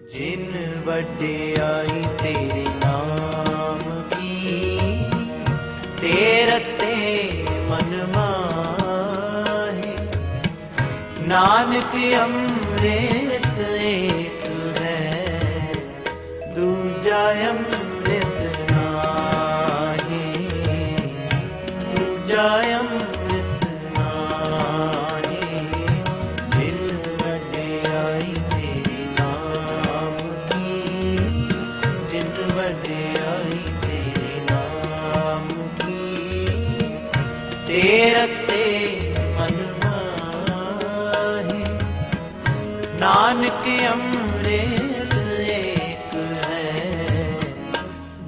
जिन वड्याई तेरे नाम की, तेरते मन माहे। नानक अमृत एक है, दूजा अमृत नाहि। दूजा अमृत नाहि। जिन वड्याई तेरे नाम की, जिन वड्याई तेरे नाम की, तेरते मन माहे। नानक अमृत एक है,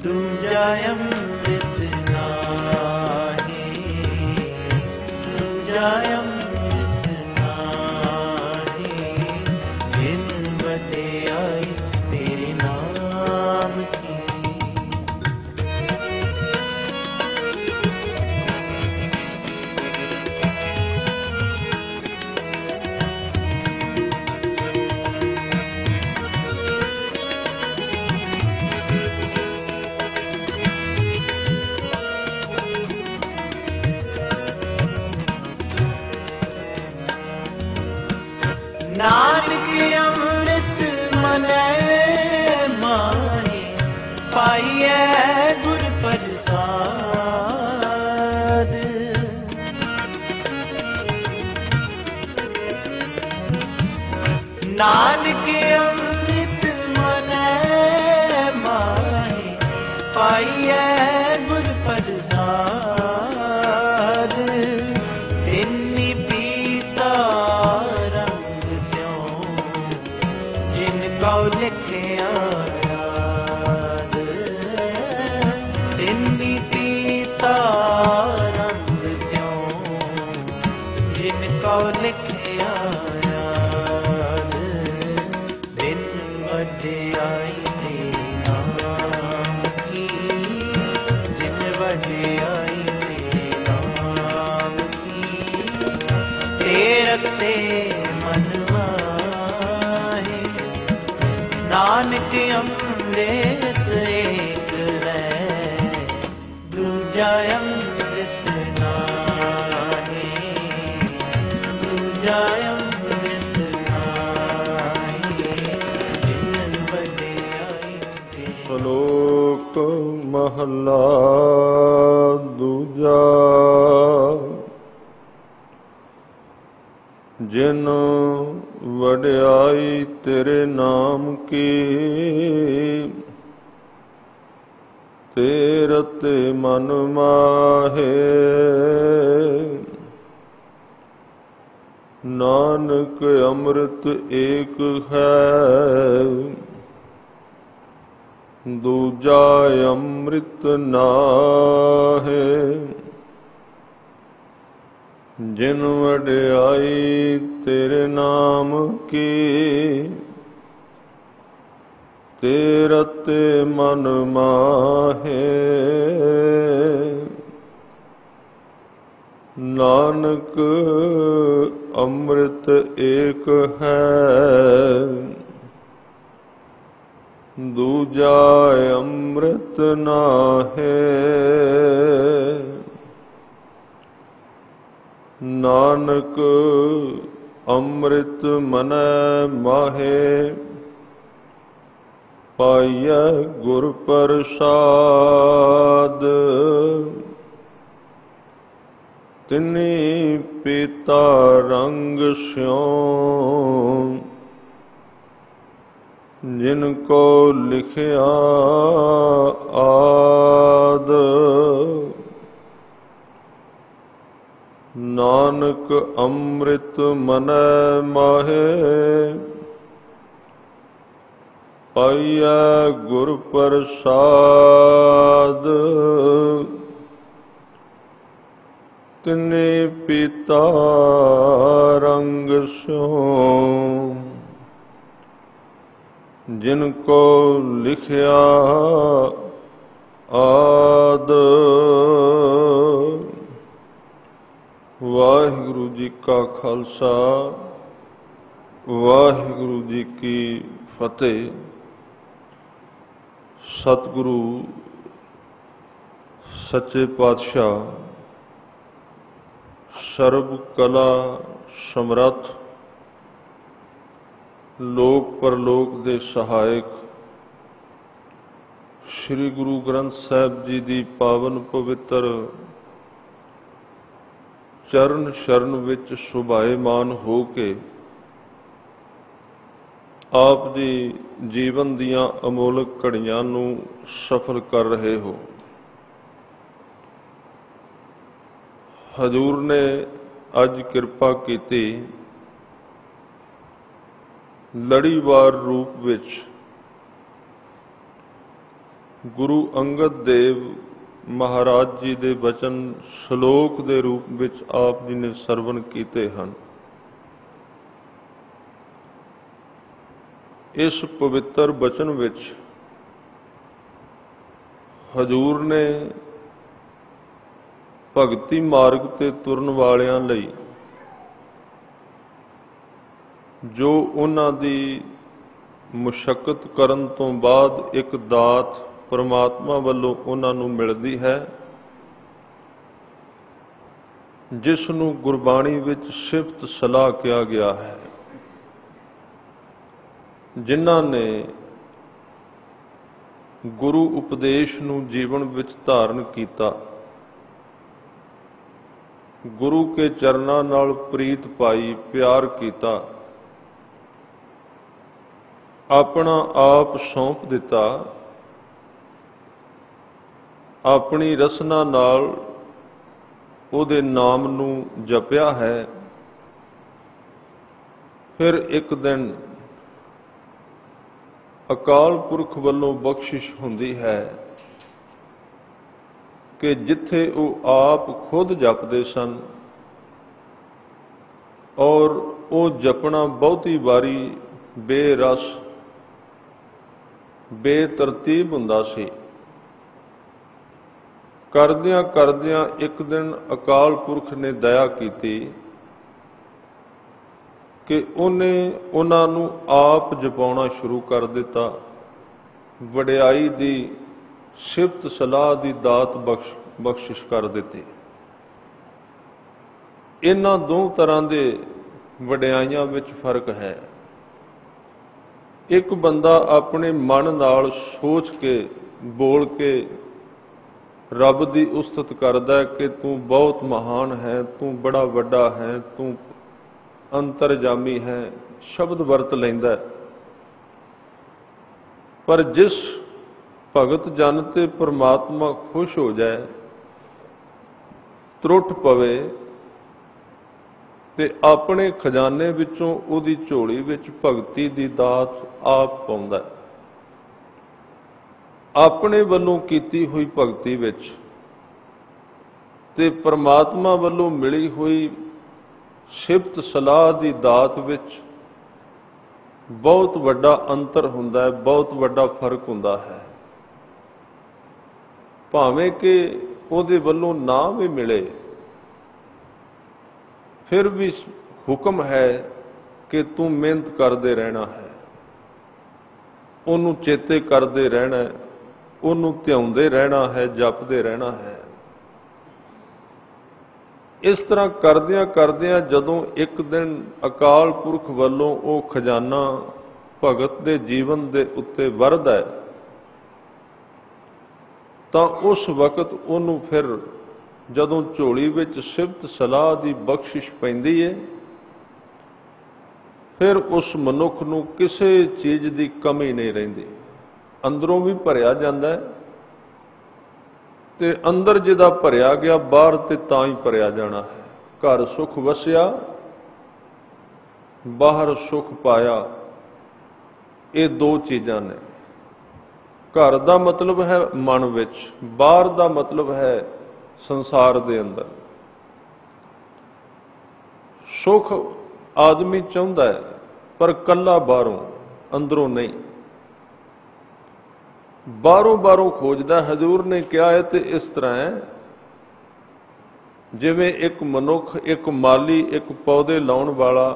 दूजा अमृत नाहि। दूजा अमृत नाहि। जिन वड्याई तेरे नाम की। नानक अमृत मनै माहे, पाइयै गुर प्रसाद। नानक अमृत मनै माहे, पाइयै गुर प्रसाद। तिन्नी पीता रंग स्यों, जिन कौ लिखिया याद। तिन्नी पीता रंग स्यों, जिन कौ लिखिया याद। दिन वड्याई तेरे नाम की, जिन वड्याई तेरे नाम की, तेरते मन माहे। नानक अमृत एक है, दूजा अमृत नाहि। दूजा अमृत नाहि। जिन वड्याई तेरे। ਸ਼ਲੋਕ ਮਹਲਾ ਦੂਜਾ। ਜਿਨ ਵਡਿਆਈ ਤੇਰੇ ਨਾਮ ਕੀ, ਤੇਰਤੇ ਮਨ ਮਾਹੇ। ਨਾਨਕ ਅੰਮ੍ਰਿਤ ਏਕ ਹੈ, ਦੂਜਾ ਅੰਮ੍ਰਿਤ ਨਾਹਿ। ਜਿਨ ਵਡਿਆਈ ਤੇਰੇ ਨਾਮ ਕੀ, ਤੇਰਤੇ ਮਨ ਮਾਹੇ। ਨਾਨਕ ਅੰਮ੍ਰਿਤ ਏਕ ਹੈ, ਦੂਜਾ ਅੰਮ੍ਰਿਤ ਨਾਹਿ। ਨਾਨਕ ਅੰਮ੍ਰਿਤ ਮਨੈ ਮਾਹੇ, ਪਾਈਐ ਗੁਰ ਪ੍ਰਸਾਦ। ਤਿਨੀ ਪੀਤਾ ਰੰਗ ਸਿਉ, ਜਿਨ ਕੋ ਲਿਖਿਆ ਆਦ। ਨਾਨਕ ਅੰਮ੍ਰਿਤ ਮਨੈ ਮਾਹੇ, ਪਾਈਐ ਗੁਰ ਪ੍ਰਸਾਦ। ਤਿਨੇ ਪੀਤਾ ਰੰਗ ਸਿਉ, ਜਿਨ ਕੋ ਲਿਖਿਆ ਆਦ। ਵਾਹਿਗੁਰੂ ਜੀ ਕਾ ਖਾਲਸਾ, ਵਾਹਿਗੁਰੂ ਜੀ ਕੀ ਫਤਿਹ। सतगुरु सच्चे पातशाह सर्व कला समर्थ लोक परलोक दे सहायक श्री गुरु ग्रंथ साहिब जी दी पावन पवित्र चरण शरण विच सुभाएमान हो के आप जी जीवन दियां अमोलक घड़ियां नूं सफल कर रहे हो। हजूर ने अज किरपा कीती लड़ीवार रूप विच गुरु अंगद देव महाराज जी दे वचन श्लोक दे रूप विच आप जी ने सरवण कीते हन। इस पवित्र वचन विच हजूर ने भगती मार्ग ते तुरन वालियां लई जो उन्हां दी मुशक्कत करन तो बाद एक दात परमात्मा वल्लों उन्हां नूं मिलदी है, जिस नूं गुरबाणी विच सिफत सलाह किया गया है। जिन्हां ने गुरु उपदेश नूं जीवन विच धारण कीता, गुरु के चरनां नाल प्रीत पाई, प्यार कीता, अपना आप सौंप दिता, अपनी रसना नाल उहदे नाम नूं जपिया है। फिर एक दिन अकाल पुरख वल्लों बख्शिश हुंदी है कि जिथे वो आप खुद जपदे सन और वो जपना बहुती वारी बेरस बेतरतीब हुंदा सी। करदियां करदियां एक दिन अकाल पुरख ने दया कीती कि उन्हें उन्हां नूं आप जपाउणा शुरू कर दिता। वडियाई दी सिफत सलाह दी दात बख्शिश कर दिती। इन्हां दो तरह दे वडियाइयां विच फर्क है। एक बंदा अपने मन नाल सोच के बोल के रब दी उस्तत करदा है कि तू बहुत महान है, तू बड़ा वड्डा है, तू अंतरजामी है, शब्द वरत लैंदा। पर जिस भगत जन ते परमात्मा खुश हो जाए, त्रुट पवे ते अपने खजाने विचों उहदी झोली विच भगती दी दात आप पाउंदा। अपने वल्लों कीती हुई भगती विच ते परमात्मा वल्लों मिली हुई सिफत सलाह दी दात विच बहुत वड्डा अंतर हुंदा है, बहुत वड्डा फर्क हुंदा है। भावें कि उहदे वल्लों ना भी मिले, फिर भी हुक्म है कि तू मेहनत करते रहना है, उन्होंने चेते करते रहना है, उन्होंने ध्याउंदे रहना है, जपते रहना है। इस तरह करदियां करदियां जदों एक दिन अकाल पुरख वल्लों वो खजाना भगत दे जीवन दे उत्ते वरदा है, तो उस वक्त उन्होंने फिर जदों झोली विच सिफत सलाह की बख्शिश पैंदी है, फिर उस मनुख नूं किसी चीज़ की कमी नहीं रहिंदी। अंदरों भी भरिया जांदा है ते अंदर जिदा भरिया गया बाहर ते तां ही भरिया जाना है। घर सुख वसिया बाहर सुख पाया, ये दो चीज़ां ने। घर का मतलब है मन विच, बाहर का मतलब है संसार दे अंदर। सुख आदमी चाहुंदा है पर कल्ला बाहरों, अंदरों नहीं। बाहरों बाहरों खोजदा। हजूर ने कहा है तो इस तरह है जिवें एक मनुख, एक माली, एक पौधे लाउण वाला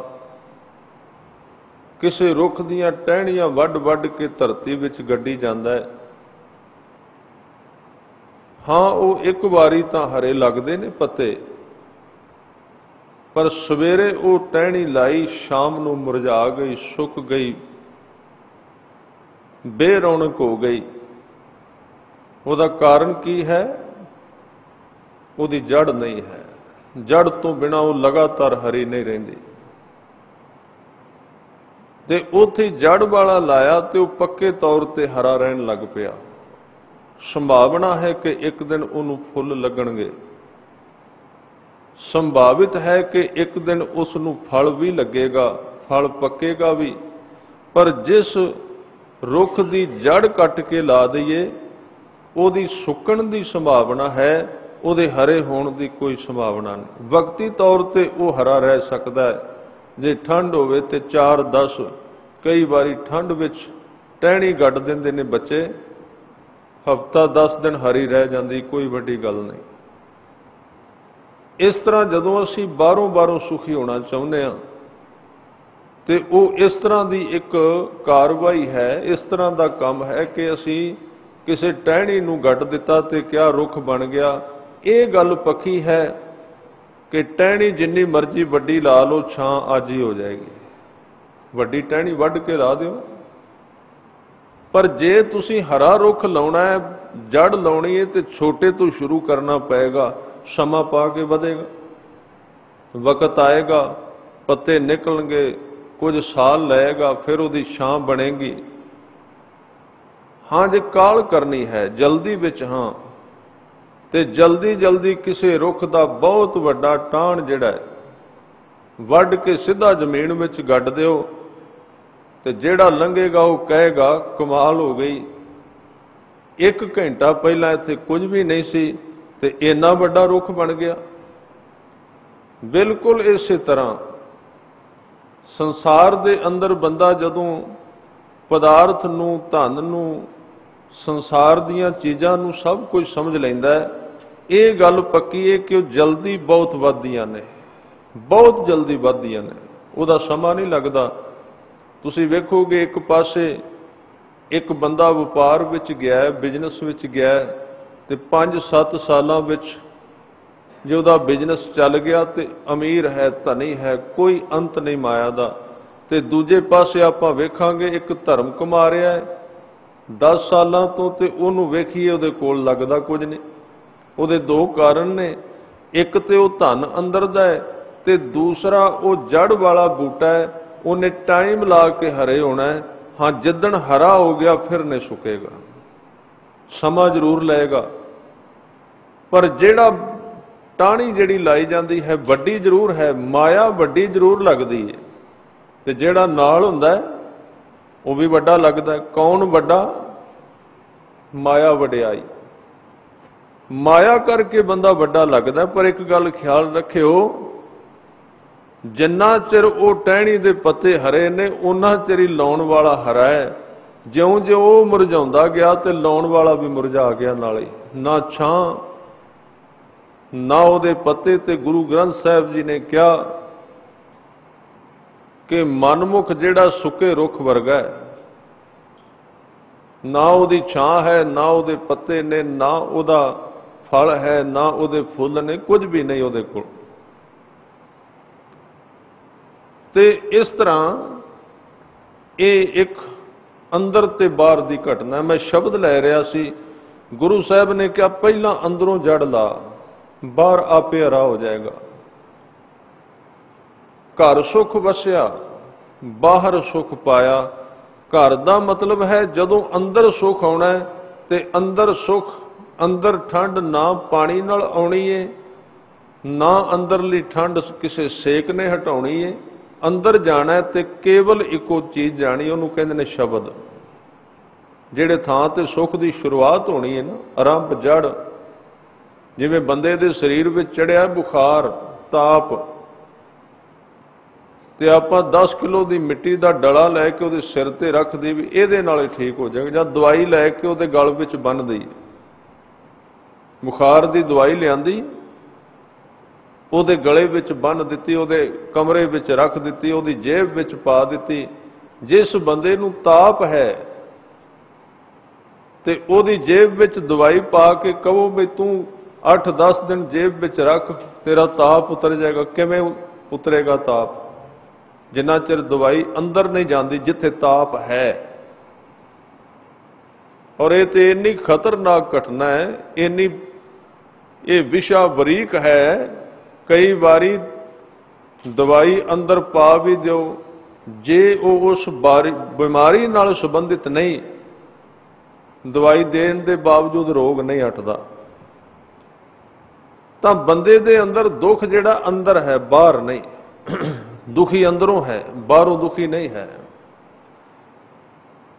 किसी रुख दीयां टहनियां वड्ड वड्ड के धरती विच गड्डी जांदा है हाँ वो एक बारी तो हरे लगते ने पत्ते, पर सवेरे वो टहनी लाई शाम नूं मुरझा गई, सुक गई, बेरौनक हो गई। ਉਹਦਾ ਕਾਰਨ ਕੀ ਹੈ? ਉਹਦੀ ਜੜ ਨਹੀਂ ਹੈ। ਜੜ ਤੋਂ ਬਿਨਾ ਉਹ ਲਗਾਤਾਰ ਹਰੀ ਨਹੀਂ ਰਹਿੰਦੀ। ਤੇ ਉੱਥੇ ਜੜ ਵਾਲਾ ਲਾਇਆ ਤੇ ਉਹ ਪੱਕੇ ਤੌਰ ਤੇ ਹਰਾ ਰਹਿਣ ਲੱਗ ਪਿਆ। ਸੰਭਾਵਨਾ ਹੈ ਕਿ ਇੱਕ ਦਿਨ ਉਹਨੂੰ ਫੁੱਲ ਲੱਗਣਗੇ, ਸੰਭਾਵਿਤ ਹੈ ਕਿ ਇੱਕ ਦਿਨ ਉਸ ਨੂੰ ਫਲ ਵੀ ਲੱਗੇਗਾ, ਫਲ ਪੱਕੇਗਾ ਵੀ। ਪਰ ਜਿਸ ਰੁੱਖ ਦੀ ਜੜ ਕੱਟ ਕੇ ਲਾ ਦਈਏ ਉਹਦੀ ਸੁੱਕਣ ਦੀ ਸੰਭਾਵਨਾ ਹੈ, ਉਹਦੇ ਹਰੇ ਹੋਣ ਦੀ ਕੋਈ ਸੰਭਾਵਨਾ ਨਹੀਂ। ਵਕਤੀ ਤੌਰ ਤੇ ਉਹ ਹਰਾ ਰਹਿ ਸਕਦਾ ਹੈ। ਜੇ ਠੰਡ ਹੋਵੇ ਤੇ 4-10 ਕਈ ਵਾਰੀ ਠੰਡ ਵਿੱਚ ਟਹਿਣੀ ਗੱਡ ਦਿੰਦੇ ਨੇ ਬੱਚੇ, ਹਫ਼ਤਾ 10 ਦਿਨ ਹਰੀ ਰਹਿ ਜਾਂਦੀ, ਕੋਈ ਵੱਡੀ ਗੱਲ ਨਹੀਂ। ਇਸ ਤਰ੍ਹਾਂ ਜਦੋਂ ਅਸੀਂ ਬਾਹਰੋਂ ਸੁਖੀ ਹੋਣਾ ਚਾਹੁੰਦੇ ਹਾਂ ਤੇ ਉਹ ਇਸ ਤਰ੍ਹਾਂ ਦੀ ਇੱਕ ਕਾਰਵਾਈ ਹੈ, ਇਸ ਤਰ੍ਹਾਂ ਦਾ ਕੰਮ ਹੈ ਕਿ ਅਸੀਂ ਕਿਸੇ ਟਹਿਣੀ ਨੂੰ ਗੱਡ ਦਿੱਤਾ ਤੇ ਕਿਆ ਰੁੱਖ ਬਣ ਗਿਆ। ਇਹ ਗੱਲ ਪੱਕੀ ਹੈ ਕਿ ਟਹਿਣੀ ਜਿੰਨੀ ਮਰਜ਼ੀ ਵੱਡੀ ਲਾ ਲਓ, ਛਾਂ ਅੱਜ ਹੀ ਹੋ ਜਾਏਗੀ। ਵੱਡੀ ਟਹਿਣੀ ਵੱਢ ਕੇ ਲਾ ਦਿਓ, ਪਰ ਜੇ ਤੁਸੀਂ ਹਰਾ ਰੁੱਖ ਲਾਉਣਾ ਹੈ, ਜੜ ਲਾਉਣੀ ਹੈ, ਤੇ ਛੋਟੇ ਤੋਂ ਸ਼ੁਰੂ ਕਰਨਾ ਪਏਗਾ। ਸਮਾਂ ਪਾ ਕੇ ਵਧੇਗਾ, ਵਕਤ ਆਏਗਾ, ਪੱਤੇ ਨਿਕਲਣਗੇ, ਕੁਝ ਸਾਲ ਲਏਗਾ, ਫਿਰ ਉਹਦੀ ਛਾਂ ਬਣੇਗੀ। ਹਾਂ ਜੇ ਕਾਹਲ ਕਰਨੀ ਹੈ ਜਲਦੀ ਵਿੱਚ, ਹਾਂ ਤੇ ਜਲਦੀ ਕਿਸੇ ਰੁੱਖ ਦਾ ਬਹੁਤ ਵੱਡਾ ਟਾਹਣ ਜਿਹੜਾ ਹੈ ਵੱਢ ਕੇ ਸਿੱਧਾ ਜ਼ਮੀਨ ਵਿੱਚ ਗੱਡ ਦਿਓ, ਤੇ ਜਿਹੜਾ ਲੰਘੇਗਾ ਉਹ ਕਹੇਗਾ ਕਮਾਲ ਹੋ ਗਈ, 1 ਘੰਟਾ ਪਹਿਲਾਂ ਇੱਥੇ ਕੁਝ ਵੀ ਨਹੀਂ ਸੀ ਤੇ ਇੰਨਾ ਵੱਡਾ ਰੁੱਖ ਬਣ ਗਿਆ। ਬਿਲਕੁਲ ਇਸੇ ਤਰ੍ਹਾਂ ਸੰਸਾਰ ਦੇ ਅੰਦਰ ਬੰਦਾ ਜਦੋਂ ਪਦਾਰਥ ਨੂੰ, ਧਨ ਨੂੰ, ਸੰਸਾਰ ਦੀਆਂ ਚੀਜ਼ਾਂ ਨੂੰ ਸਭ ਕੁਝ ਸਮਝ ਲੈਂਦਾ ਹੈ, ਇਹ ਗੱਲ ਪੱਕੀ ਹੈ ਕਿ ਉਹ ਜਲਦੀ ਬਹੁਤ ਵੱਧਦੀਆਂ ਨੇ, ਬਹੁਤ ਜਲਦੀ ਵੱਧਦੀਆਂ ਨੇ, ਉਹਦਾ ਸਮਾਂ ਨਹੀਂ ਲੱਗਦਾ। ਤੁਸੀਂ ਵੇਖੋਗੇ ਇੱਕ ਪਾਸੇ ਇੱਕ ਬੰਦਾ ਵਪਾਰ ਵਿੱਚ ਗਿਆ, ਬਿਜ਼ਨਸ ਵਿੱਚ ਗਿਆ, ਤੇ 5-7 ਸਾਲਾਂ ਵਿੱਚ ਜੇ ਉਹਦਾ ਬਿਜ਼ਨਸ ਚੱਲ ਗਿਆ ਤੇ ਅਮੀਰ ਹੈ, ਧਨੀ ਹੈ, ਕੋਈ ਅੰਤ ਨਹੀਂ ਮਾਇਆ ਦਾ। ਤੇ ਦੂਜੇ ਪਾਸੇ ਆਪਾਂ ਵੇਖਾਂਗੇ ਇੱਕ ਧਰਮ ਕਮਾ ਰਿਹਾ ਹੈ 10 ਸਾਲਾਂ ਤੋਂ, ਤੇ ਉਹਨੂੰ ਵੇਖੀਏ ਉਹਦੇ ਕੋਲ ਲੱਗਦਾ ਕੁਝ ਨਹੀਂ। ਉਹਦੇ 2 ਕਾਰਨ ਨੇ, ਇੱਕ ਤੇ ਉਹ ਧਨ ਅੰਦਰ ਦਾ ਹੈ, ਤੇ ਦੂਸਰਾ ਉਹ ਜੜ ਵਾਲਾ ਬੂਟਾ ਹੈ, ਉਹਨੇ ਟਾਈਮ ਲਾ ਕੇ ਹਰੇ ਹੋਣਾ ਹੈ। ਹਾਂ ਜਿੱਦਣ ਹਰਾ ਹੋ ਗਿਆ ਫਿਰ ਨਹੀਂ ਸੁੱਕੇਗਾ, ਸਮਾਂ ਜ਼ਰੂਰ ਲਏਗਾ। ਪਰ ਜਿਹੜਾ ਟਾਹਣੀ ਜਿਹੜੀ ਲਾਈ ਜਾਂਦੀ ਹੈ ਵੱਡੀ ਜ਼ਰੂਰ ਹੈ, ਮਾਇਆ ਵੱਡੀ ਜ਼ਰੂਰ ਲੱਗਦੀ ਹੈ, ਤੇ ਜਿਹੜਾ ਨਾਲ ਹੁੰਦਾ ਉਹ ਵੀ ਵੱਡਾ ਲੱਗਦਾ। ਕੌਣ ਵੱਡਾ? ਮਾਇਆ ਵਡਿਆਈ। ਮਾਇਆ ਕਰਕੇ ਬੰਦਾ ਵੱਡਾ ਲੱਗਦਾ। ਪਰ ਇੱਕ ਗੱਲ ਖਿਆਲ ਰੱਖਿਓ, ਜਿੰਨਾ ਚਿਰ ਉਹ ਟਹਿਣੀ ਦੇ ਪੱਤੇ ਹਰੇ ਨੇ ਉਹਨਾਂ ਚਿਰ ਹੀ ਲਾਉਣ ਵਾਲਾ ਹਰਾ ਹੈ। ਜਿਉਂ-ਜਿਉਂ ਉਹ ਮੁਰਝਾਉਂਦਾ ਗਿਆ ਤੇ ਲਾਉਣ ਵਾਲਾ ਵੀ ਮੁਰਝਾ ਗਿਆ ਨਾਲੇ। ਨਾ ਛਾਂ ਨਾ ਉਹਦੇ ਪੱਤੇ। ਤੇ ਗੁਰੂ ਗ੍ਰੰਥ ਸਾਹਿਬ ਜੀ ਨੇ ਕਿਹਾ ਕਿ ਮਨਮੁਖ ਜਿਹੜਾ ਸੁੱਕੇ ਰੁੱਖ ਵਰਗਾ ਹੈ, ਨਾ ਉਹਦੀ ਛਾਂ ਹੈ, ਨਾ ਉਹਦੇ ਪੱਤੇ ਨੇ, ਨਾ ਉਹਦਾ ਫਲ ਹੈ, ਨਾ ਉਹਦੇ ਫੁੱਲ ਨੇ, ਕੁਝ ਵੀ ਨਹੀਂ ਉਹਦੇ ਕੋਲ। ਤੇ ਇਸ ਤਰ੍ਹਾਂ ਇਹ ਇੱਕ ਅੰਦਰ ਤੇ ਬਾਹਰ ਦੀ ਘਟਨਾ। ਮੈਂ ਸ਼ਬਦ ਲੈ ਰਿਹਾ ਸੀ, ਗੁਰੂ ਸਾਹਿਬ ਨੇ ਕਿਹਾ ਪਹਿਲਾਂ ਅੰਦਰੋਂ ਜੜ ਲਾ, ਬਾਹਰ ਆਪੇ ਹਰਾ ਹੋ ਜਾਏਗਾ। ਘਰ ਸੁਖ ਵਸਿਆ, ਬਾਹਰ ਸੁਖ ਪਾਇਆ। ਘਰ ਦਾ ਮਤਲਬ ਹੈ ਜਦੋਂ ਅੰਦਰ ਸੁਖ ਆਉਣਾ ਹੈ ਤੇ ਅੰਦਰ ਸੁਖ, ਅੰਦਰ ਠੰਡ ਨਾ ਪਾਣੀ ਨਾਲ ਆਉਣੀ ਏ, ਨਾ ਅੰਦਰਲੀ ਠੰਡ ਕਿਸੇ ਸੇਕ ਨੇ ਹਟਾਉਣੀ ਏ। ਅੰਦਰ ਜਾਣਾ ਤੇ ਕੇਵਲ ਇੱਕੋ ਚੀਜ਼ ਜਾਣੀ, ਉਹਨੂੰ ਕਹਿੰਦੇ ਨੇ ਸ਼ਬਦ। ਜਿਹੜੇ ਥਾਂ ਤੇ ਸੁਖ ਦੀ ਸ਼ੁਰੂਆਤ ਹੋਣੀ ਹੈ ਨਾ, ਆਰੰਭ, ਜੜ। ਜਿਵੇਂ ਬੰਦੇ ਦੇ ਸਰੀਰ ਵਿੱਚ ਚੜਿਆ ਬੁਖਾਰ, ਤਾਪ, ਤੇ ਆਪਾਂ 10 ਕਿਲੋ ਦੀ ਮਿੱਟੀ ਦਾ ਡਲਾ ਲੈ ਕੇ ਉਹਦੇ ਸਿਰ ਤੇ ਰੱਖ ਦਈਏ ਵੀ ਇਹਦੇ ਨਾਲ ਹੀ ਠੀਕ ਹੋ ਜਾਏਗਾ, ਜਾਂ ਦਵਾਈ ਲੈ ਕੇ ਉਹਦੇ ਗਲ ਵਿੱਚ ਬੰਨ੍ਹ ਦਈਏ। ਬੁਖਾਰ ਦੀ ਦਵਾਈ ਲਿਆਂਦੀ, ਉਹਦੇ ਗਲੇ ਵਿੱਚ ਬੰਨ੍ਹ ਦਿੱਤੀ, ਉਹਦੇ ਕਮਰੇ ਵਿੱਚ ਰੱਖ ਦਿੱਤੀ, ਉਹਦੀ ਜੇਬ ਵਿੱਚ ਪਾ ਦਿੱਤੀ। ਜਿਸ ਬੰਦੇ ਨੂੰ ਤਾਪ ਹੈ ਤੇ ਉਹਦੀ ਜੇਬ ਵਿੱਚ ਦਵਾਈ ਪਾ ਕੇ ਕਹੋ ਵੀ ਤੂੰ 8-10 ਦਿਨ ਜੇਬ ਵਿੱਚ ਰੱਖ, ਤੇਰਾ ਤਾਪ ਉਤਰ ਜਾਏਗਾ। ਕਿਵੇਂ ਉਤਰੇਗਾ ਤਾਪ? ਜਿੰਨਾ ਚਿਰ ਦਵਾਈ ਅੰਦਰ ਨਹੀਂ ਜਾਂਦੀ ਜਿੱਥੇ ਤਾਪ ਹੈ। ਔਰ ਇਹ ਤੇ ਇੰਨੀ ਖਤਰਨਾਕ ਘਟਨਾ ਹੈ, ਇੰਨੀ ਇਹ ਵਿਸ਼ਾ ਬਰੀਕ ਹੈ। ਕਈ ਵਾਰੀ ਦਵਾਈ ਅੰਦਰ ਪਾ ਵੀ ਦਿਓ, ਜੇ ਉਹ ਉਸ ਬਿਮਾਰੀ ਨਾਲ ਸੰਬੰਧਿਤ ਨਹੀਂ, ਦਵਾਈ ਦੇਣ ਦੇ ਬਾਵਜੂਦ ਰੋਗ ਨਹੀਂ ਹਟਦਾ, ਤਾਂ ਬੰਦੇ ਦੇ ਅੰਦਰ ਦੁੱਖ ਜਿਹੜਾ ਅੰਦਰ ਹੈ, ਬਾਹਰ ਨਹੀਂ। ਦੁਖੀ ਅੰਦਰੋਂ ਹੈ, ਬਾਹਰੋਂ ਦੁਖੀ ਨਹੀਂ ਹੈ।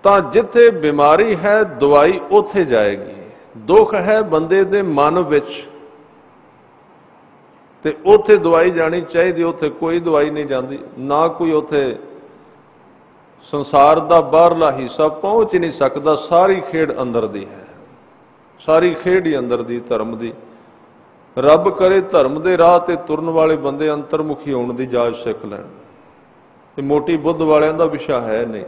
ਤਾਂ ਜਿੱਥੇ ਬਿਮਾਰੀ ਹੈ ਦਵਾਈ ਉੱਥੇ ਜਾਏਗੀ। ਦੁੱਖ ਹੈ ਬੰਦੇ ਦੇ ਮਨ ਵਿੱਚ ਤੇ ਉੱਥੇ ਦਵਾਈ ਜਾਣੀ ਚਾਹੀਦੀ, ਉੱਥੇ ਕੋਈ ਦਵਾਈ ਨਹੀਂ ਜਾਂਦੀ। ਨਾ ਕੋਈ ਉੱਥੇ ਸੰਸਾਰ ਦਾ ਬਾਹਰਲਾ ਹਿੱਸਾ ਪਹੁੰਚ ਹੀ ਨਹੀਂ ਸਕਦਾ। ਸਾਰੀ ਖੇਡ ਅੰਦਰ ਦੀ ਹੈ, ਸਾਰੀ ਖੇਡ ਹੀ ਅੰਦਰ ਦੀ, ਧਰਮ ਦੀ। ਰੱਬ ਕਰੇ ਧਰਮ ਦੇ ਰਾਹ ਤੇ ਤੁਰਨ ਵਾਲੇ ਬੰਦੇ ਅੰਤਰਮੁਖੀ ਹੋਣ ਦੀ ਜਾਚ ਸਿੱਖ ਲੈਣ। ਇਹ ਮੋਟੀ ਬੁੱਧ ਵਾਲਿਆਂ ਦਾ ਵਿਸ਼ਾ ਹੈ ਨਹੀਂ,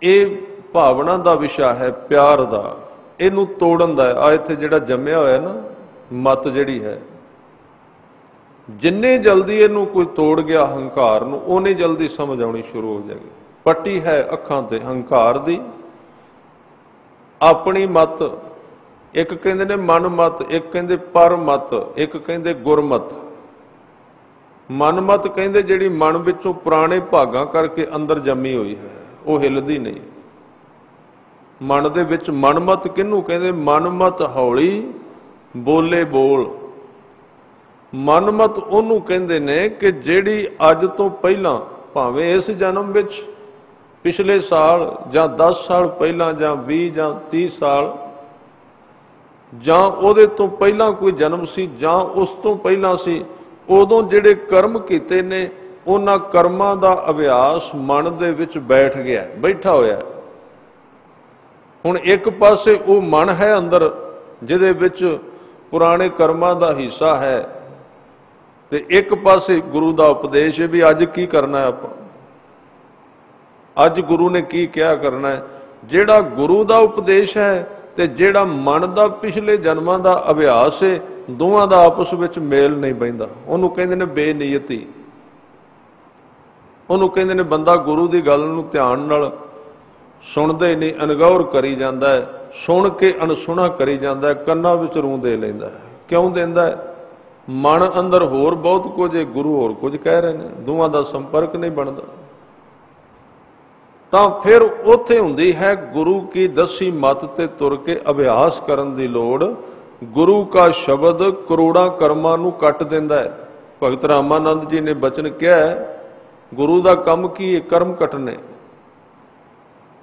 ਇਹ ਭਾਵਨਾ ਦਾ ਵਿਸ਼ਾ ਹੈ, ਪਿਆਰ ਦਾ। ਇਹਨੂੰ ਤੋੜਨ ਦਾ ਆ। ਇੱਥੇ ਜਿਹੜਾ ਜੰਮਿਆ ਹੋਇਆ ਨਾ ਮਤ ਜਿਹੜੀ ਹੈ, ਜਿੰਨੇ ਜਲਦੀ ਇਹਨੂੰ ਕੋਈ ਤੋੜ ਗਿਆ ਹੰਕਾਰ ਨੂੰ, ਉਹਨੇ ਜਲਦੀ ਸਮਝ ਆਉਣੀ ਸ਼ੁਰੂ ਹੋ ਜਾਏਗੀ। ਪੱਟੀ ਹੈ ਅੱਖਾਂ ਤੇ ਹੰਕਾਰ ਦੀ, ਆਪਣੀ ਮਤ। ਇੱਕ ਕਹਿੰਦੇ ਨੇ ਮਨ ਮਤ, ਇੱਕ ਕਹਿੰਦੇ ਪਰ ਮਤ, ਇੱਕ ਕਹਿੰਦੇ ਗੁਰਮਤ। ਮਨ ਮਤ ਕਹਿੰਦੇ ਜਿਹੜੀ ਮਨ ਵਿੱਚੋਂ ਪੁਰਾਣੇ ਭਾਗਾਂ ਕਰਕੇ ਅੰਦਰ ਜੰਮੀ ਹੋਈ ਹੈ, ਉਹ ਹਿੱਲਦੀ ਨਹੀਂ। ਮਨ ਦੇ ਵਿੱਚ ਮਨਮਤ ਕਿਹਨੂੰ ਕਹਿੰਦੇ? ਮਨਮਤ ਹੌਲੀ ਬੋਲੇ ਬੋਲ। ਮਨਮਤ ਉਹਨੂੰ ਕਹਿੰਦੇ ਨੇ ਕਿ ਜਿਹੜੀ ਅੱਜ ਤੋਂ ਪਹਿਲਾਂ, ਭਾਵੇਂ ਇਸ ਜਨਮ ਵਿੱਚ, ਪਿਛਲੇ ਸਾਲ ਜਾਂ 10 ਸਾਲ ਪਹਿਲਾਂ ਜਾਂ 20 ਜਾਂ 30 ਸਾਲ ਜਾਂ ਉਹਦੇ ਤੋਂ ਪਹਿਲਾਂ ਕੋਈ ਜਨਮ ਸੀ ਜਾਂ ਉਸ ਤੋਂ ਪਹਿਲਾਂ ਸੀ, ਉਦੋਂ ਜਿਹੜੇ ਕਰਮ ਕੀਤੇ ਨੇ, ਉਹਨਾਂ ਕਰਮਾਂ ਦਾ ਅਭਿਆਸ ਮਨ ਦੇ ਵਿੱਚ ਬੈਠ ਗਿਆ, ਬੈਠਾ ਹੋਇਆ। ਹੁਣ ਇੱਕ ਪਾਸੇ ਉਹ ਮਨ ਹੈ ਅੰਦਰ ਜਿਹਦੇ ਵਿੱਚ ਪੁਰਾਣੇ ਕਰਮਾਂ ਦਾ ਹਿੱਸਾ ਹੈ, ਤੇ ਇੱਕ ਪਾਸੇ ਗੁਰੂ ਦਾ ਉਪਦੇਸ਼ ਹੈ ਵੀ ਅੱਜ ਕੀ ਕਰਨਾ ਹੈ ਆਪਾਂ, ਅੱਜ ਗੁਰੂ ਨੇ ਕੀ ਕਿਹਾ ਕਰਨਾ ਹੈ। ਜਿਹੜਾ ਗੁਰੂ ਦਾ ਉਪਦੇਸ਼ ਹੈ ਤੇ ਜਿਹੜਾ ਮਨ ਦਾ ਪਿਛਲੇ ਜਨਮਾਂ ਦਾ ਅਭਿਆਸ ਹੈ, ਦੋਵਾਂ ਦਾ ਆਪਸ ਵਿੱਚ ਮੇਲ ਨਹੀਂ ਬਹਿੰਦਾ। ਉਹਨੂੰ ਕਹਿੰਦੇ ਨੇ ਬੇਨੀਅਤੀ। ਉਹਨੂੰ ਕਹਿੰਦੇ ਨੇ ਬੰਦਾ ਗੁਰੂ ਦੀ ਗੱਲ ਨੂੰ ਧਿਆਨ ਨਾਲ ਸੁਣਦਾ ਹੀ ਨਹੀਂ, ਅਣਗੌਰ ਕਰੀ ਜਾਂਦਾ ਹੈ, ਸੁਣ ਕੇ ਅਣਸੁਣਾ ਕਰੀ ਜਾਂਦਾ ਹੈ, ਕੰਨਾਂ ਵਿੱਚ ਰੂੰ ਦੇ ਲੈਂਦਾ ਹੈ। ਕਿਉਂ ਦਿੰਦਾ ਹੈ? ਮਨ ਅੰਦਰ ਹੋਰ ਬਹੁਤ ਕੁਝ ਹੈ, ਗੁਰੂ ਹੋਰ ਕੁਝ ਕਹਿ ਰਹੇ ਨੇ, ਦੋਵਾਂ ਦਾ ਸੰਪਰਕ ਨਹੀਂ ਬਣਦਾ। ਤਾਂ ਫਿਰ ਉੱਥੇ ਹੁੰਦੀ ਹੈ ਗੁਰੂ ਕੀ ਦਸੀ ਮੱਤ ਤੇ ਤੁਰ ਕੇ ਅਭਿਆਸ ਕਰਨ ਦੀ ਲੋੜ। ਗੁਰੂ ਕਾ ਸ਼ਬਦ ਕਰੋੜਾਂ ਕਰਮਾਂ ਨੂੰ ਕੱਟ ਦਿੰਦਾ ਹੈ। ਭਗਤ ਰਾਮਾਨੰਦ ਜੀ ਨੇ ਬਚਨ ਕਿਹਾ ਹੈ, ਗੁਰੂ ਦਾ ਕੰਮ ਕੀ ਹੈ? ਕਰਮ ਕੱਟਣੇ।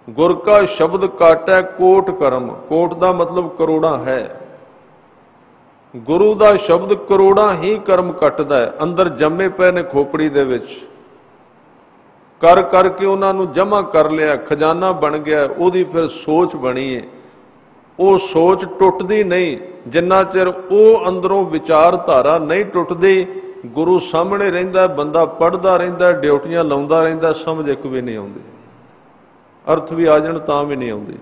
ਗੁਰ ਕਾ ਸ਼ਬਦ ਕਾਟੈ ਕੋਟ ਕਰਮ। ਕੋਟ ਦਾ ਮਤਲਬ ਕਰੋੜਾਂ ਹੈ। ਗੁਰੂ ਦਾ ਸ਼ਬਦ ਕਰੋੜਾਂ ਹੀ ਕਰਮ ਕੱਟਦਾ ਹੈ। ਅੰਦਰ ਜੰਮੇ ਪਏ ਨੇ ਖੋਪੜੀ ਦੇ ਵਿੱਚ, ਕਰ ਕਰਕੇ ਉਹਨਾਂ ਨੂੰ ਜਮ੍ਹਾਂ ਕਰ ਲਿਆ, ਖਜ਼ਾਨਾ ਬਣ ਗਿਆ, ਉਹਦੀ ਫਿਰ ਸੋਚ ਬਣੀ ਹੈ। ਉਹ ਸੋਚ ਟੁੱਟਦੀ ਨਹੀਂ ਜਿੰਨਾ ਚਿਰ ਉਹ ਅੰਦਰੋਂ ਵਿਚਾਰਧਾਰਾ ਨਹੀਂ ਟੁੱਟਦੀ। ਗੁਰੂ ਸਾਹਮਣੇ ਰਹਿੰਦਾ, ਬੰਦਾ ਪੜ੍ਹਦਾ ਰਹਿੰਦਾ, ਡਿਊਟੀਆਂ ਲਾਉਂਦਾ ਰਹਿੰਦਾ, ਸਮਝ ਇੱਕ ਵੀ ਨਹੀਂ ਆਉਂਦੀ। ਅਰਥ ਵੀ ਆ ਜਾਣ ਤਾਂ ਵੀ ਨਹੀਂ ਆਉਂਦੀ।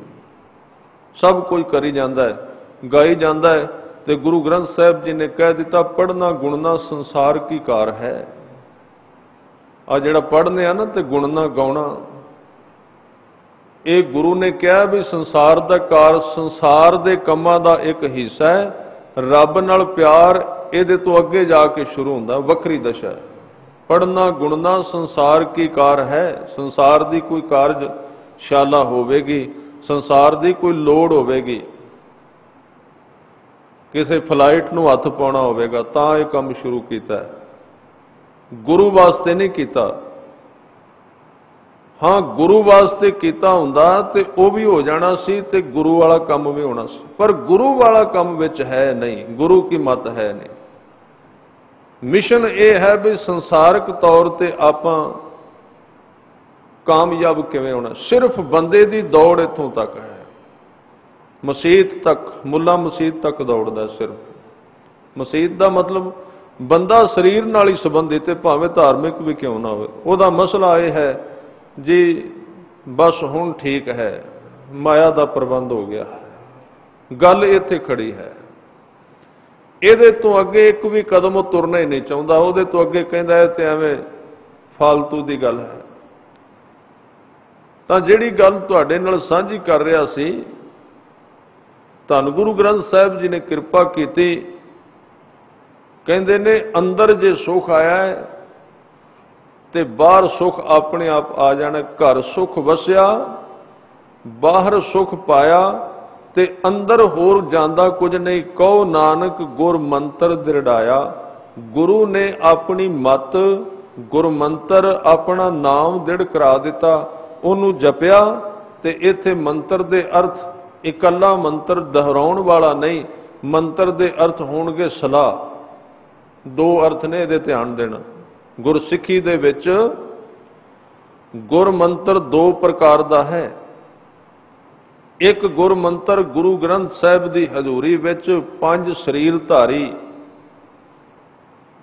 ਸਭ ਕੁਝ ਕਰੀ ਜਾਂਦਾ ਹੈ, ਗਾਈ ਜਾਂਦਾ ਹੈ। ਤੇ ਗੁਰੂ ਗ੍ਰੰਥ ਸਾਹਿਬ ਜੀ ਨੇ ਕਹਿ ਦਿੱਤਾ, ਪੜ੍ਹਨਾ ਗੁਣਨਾ ਸੰਸਾਰ ਕੀ ਕਾਰ ਹੈ। ਆ ਜਿਹੜਾ ਪੜ੍ਹਨੇ ਆ ਨਾ ਤੇ ਗੁਣਨਾ ਗਾਉਣਾ, ਇਹ ਗੁਰੂ ਨੇ ਕਿਹਾ ਵੀ ਸੰਸਾਰ ਦਾ ਕਾਰ, ਸੰਸਾਰ ਦੇ ਕੰਮਾਂ ਦਾ ਇੱਕ ਹਿੱਸਾ ਹੈ। ਰੱਬ ਨਾਲ ਪਿਆਰ ਇਹਦੇ ਤੋਂ ਅੱਗੇ ਜਾ ਕੇ ਸ਼ੁਰੂ ਹੁੰਦਾ, ਵੱਖਰੀ ਦਸ਼ਾ। ਪੜ੍ਹਨਾ ਗੁਣਨਾ ਸੰਸਾਰ ਕੀ ਕਾਰ ਹੈ। ਸੰਸਾਰ ਦੀ ਕੋਈ ਕਾਰਜਸ਼ਾਲਾ ਹੋਵੇਗੀ, ਸੰਸਾਰ ਦੀ ਕੋਈ ਲੋੜ ਹੋਵੇਗੀ, ਕਿਸੇ ਫਲਾਈਟ ਨੂੰ ਹੱਥ ਪਾਉਣਾ ਹੋਵੇਗਾ ਤਾਂ ਇਹ ਕੰਮ ਸ਼ੁਰੂ ਕੀਤਾ ਹੈ, ਗੁਰੂ ਵਾਸਤੇ ਨਹੀਂ ਕੀਤਾ। ਹਾਂ, ਗੁਰੂ ਵਾਸਤੇ ਕੀਤਾ ਹੁੰਦਾ ਤੇ ਉਹ ਵੀ ਹੋ ਜਾਣਾ ਸੀ ਤੇ ਗੁਰੂ ਵਾਲਾ ਕੰਮ ਵੀ ਹੋਣਾ ਸੀ, ਪਰ ਗੁਰੂ ਵਾਲਾ ਕੰਮ ਵਿੱਚ ਹੈ ਨਹੀਂ, ਗੁਰੂ ਕੀ ਮਤ ਹੈ ਨਹੀਂ। ਮਿਸ਼ਨ ਇਹ ਹੈ ਵੀ ਸੰਸਾਰਕ ਤੌਰ ਤੇ ਆਪਾਂ ਕਾਮਯਾਬ ਕਿਵੇਂ ਹੋਣਾ। ਸਿਰਫ ਬੰਦੇ ਦੀ ਦੌੜ ਇੱਥੋਂ ਤੱਕ ਹੈ, ਮਸੀਤ ਤੱਕ, ਮੁੱਲਾ ਮਸੀਤ ਤੱਕ ਦੌੜਦਾ ਸਿਰਫ। ਮਸੀਤ ਦਾ ਮਤਲਬ ਬੰਦਾ ਸਰੀਰ ਨਾਲ ਹੀ ਸੰਬੰਧਿਤ ਹੈ, ਭਾਵੇਂ ਧਾਰਮਿਕ ਵੀ ਕਿਉਂ ਨਾ ਹੋਵੇ। ਉਹਦਾ ਮਸਲਾ ਇਹ ਹੈ ਜੀ, बस हुण ठीक है, माया का प्रबंध हो गया। गल इत्थे खड़ी है। ਇਹਦੇ ਤੋਂ ਅੱਗੇ ਇੱਕ ਵੀ ਕਦਮ ਉਹ ਤੁਰਨਾ ਹੀ ਨਹੀਂ ਚਾਹੁੰਦਾ। ਉਹਦੇ ਤੋਂ ਅੱਗੇ ਕਹਿੰਦਾ ਹੈ ਤੇ ਐਵੇਂ ਫਾਲਤੂ ਦੀ ਗੱਲ ਹੈ। ਤਾਂ ਜਿਹੜੀ ਗੱਲ ਤੁਹਾਡੇ ਨਾਲ ਸਾਂਝੀ ਕਰ ਰਿਹਾ ਸੀ, ਧੰਨ ਗੁਰੂ ਗ੍ਰੰਥ ਸਾਹਿਬ ਜੀ ਨੇ ਕਿਰਪਾ ਕੀਤੀ। ਕਹਿੰਦੇ ਨੇ ਅੰਦਰ ਜੇ ਸੁਖ ਆਇਆ ਹੈ ਤੇ ਬਾਹਰ ਸੁਖ ਆਪਣੇ ਆਪ ਆ ਜਾਣਾ। ਘਰ ਸੁਖ ਵਸਿਆ, ਬਾਹਰ ਸੁਖ ਪਾਇਆ ਤੇ ਅੰਦਰ ਹੋਰ ਜਾਂਦਾ ਕੁਝ ਨਹੀਂ। ਕਹੋ ਨਾਨਕ ਗੁਰ ਮੰਤਰ ਦਿਰੜਾਇਆ। ਗੁਰੂ ਨੇ ਆਪਣੀ ਮਤ, ਗੁਰ ਮੰਤਰ ਆਪਣਾ ਨਾਮ ਦਿੜ ਕਰਾ ਦਿੱਤਾ, ਉਹਨੂੰ ਜਪਿਆ। ਤੇ ਇੱਥੇ ਮੰਤਰ ਦੇ ਅਰਥ ਇਕੱਲਾ ਮੰਤਰ ਦੁਹਰਾਉਣ ਵਾਲਾ ਨਹੀਂ, ਮੰਤਰ ਦੇ ਅਰਥ ਹੋਣਗੇ ਸਲਾਹ। ਦੋ ਅਰਥ ਨੇ, ਇਹਦੇ ਧਿਆਨ ਦੇਣਾ। ਗੁਰਸਿੱਖੀ ਦੇ ਵਿੱਚ ਗੁਰ ਮੰਤਰ ਦੋ ਪ੍ਰਕਾਰ ਦਾ ਹੈ। ਇੱਕ ਗੁਰ ਮੰਤਰ ਗੁਰੂ ਗ੍ਰੰਥ ਸਾਹਿਬ ਦੀ ਹਜ਼ੂਰੀ ਵਿੱਚ ਪੰਜ ਸਰੀਰ ਧਾਰੀ,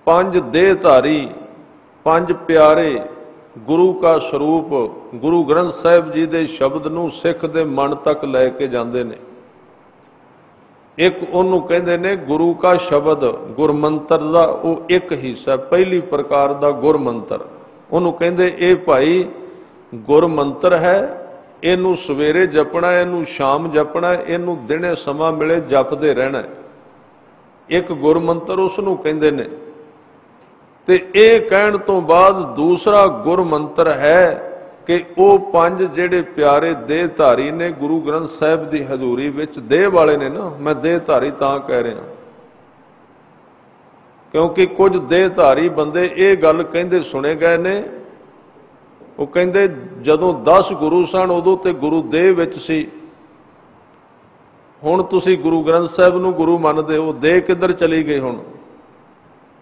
ਪੰਜ ਦੇਹ ਧਾਰੀ, ਪੰਜ ਪਿਆਰੇ ਗੁਰੂ ਕਾ ਸਰੂਪ ਗੁਰੂ ਗ੍ਰੰਥ ਸਾਹਿਬ ਜੀ ਦੇ ਸ਼ਬਦ ਨੂੰ ਸਿੱਖ ਦੇ ਮਨ ਤੱਕ ਲੈ ਕੇ ਜਾਂਦੇ ਨੇ। ਇੱਕ ਉਹਨੂੰ ਕਹਿੰਦੇ ਨੇ ਗੁਰੂ ਕਾ ਸ਼ਬਦ, ਗੁਰਮੰਤਰ ਦਾ ਉਹ ਇੱਕ ਹਿੱਸਾ, ਪਹਿਲੀ ਪ੍ਰਕਾਰ ਦਾ ਗੁਰਮੰਤਰ। ਉਹਨੂੰ ਕਹਿੰਦੇ ਇਹ ਭਾਈ ਗੁਰਮੰਤਰ ਹੈ, ਇਹਨੂੰ ਸਵੇਰੇ ਜਪਣਾ, ਇਹਨੂੰ ਸ਼ਾਮ ਜਪਣਾ, ਇਹਨੂੰ ਦਿਨੇ ਸਮਾਂ ਮਿਲੇ ਜਪਦੇ ਰਹਿਣਾ। ਇੱਕ ਗੁਰਮੰਤਰ ਉਸ ਨੂੰ ਕਹਿੰਦੇ ਨੇ। ਤੇ ਇਹ ਕਹਿਣ ਤੋਂ ਬਾਅਦ ਦੂਸਰਾ ਗੁਰਮੰਤਰ ਹੈ ਕਿ ਉਹ ਪੰਜ ਜਿਹੜੇ ਪਿਆਰੇ ਦੇਹ ਧਾਰੀ ਨੇ ਗੁਰੂ ਗ੍ਰੰਥ ਸਾਹਿਬ ਦੀ ਹਜ਼ੂਰੀ ਵਿੱਚ, ਦੇਹ ਵਾਲੇ ਨੇ ਨਾ, ਮੈਂ ਦੇਹ ਧਾਰੀ ਤਾਂ ਕਹਿ ਰਿਹਾ ਕਿਉਂਕਿ ਕੁਝ ਦੇਹ ਧਾਰੀ ਬੰਦੇ ਇਹ ਗੱਲ ਕਹਿੰਦੇ ਸੁਣੇ ਗਏ ਨੇ। ਉਹ ਕਹਿੰਦੇ ਜਦੋਂ 10 ਗੁਰੂ ਸਨ ਉਦੋਂ ਤੇ ਗੁਰੂ ਦੇਹ ਵਿੱਚ ਸੀ, ਹੁਣ ਤੁਸੀਂ ਗੁਰੂ ਗ੍ਰੰਥ ਸਾਹਿਬ ਨੂੰ ਗੁਰੂ ਮੰਨਦੇ ਹੋ, ਦੇਹ ਕਿੱਧਰ ਚਲੀ ਗਈ ਹੁਣ?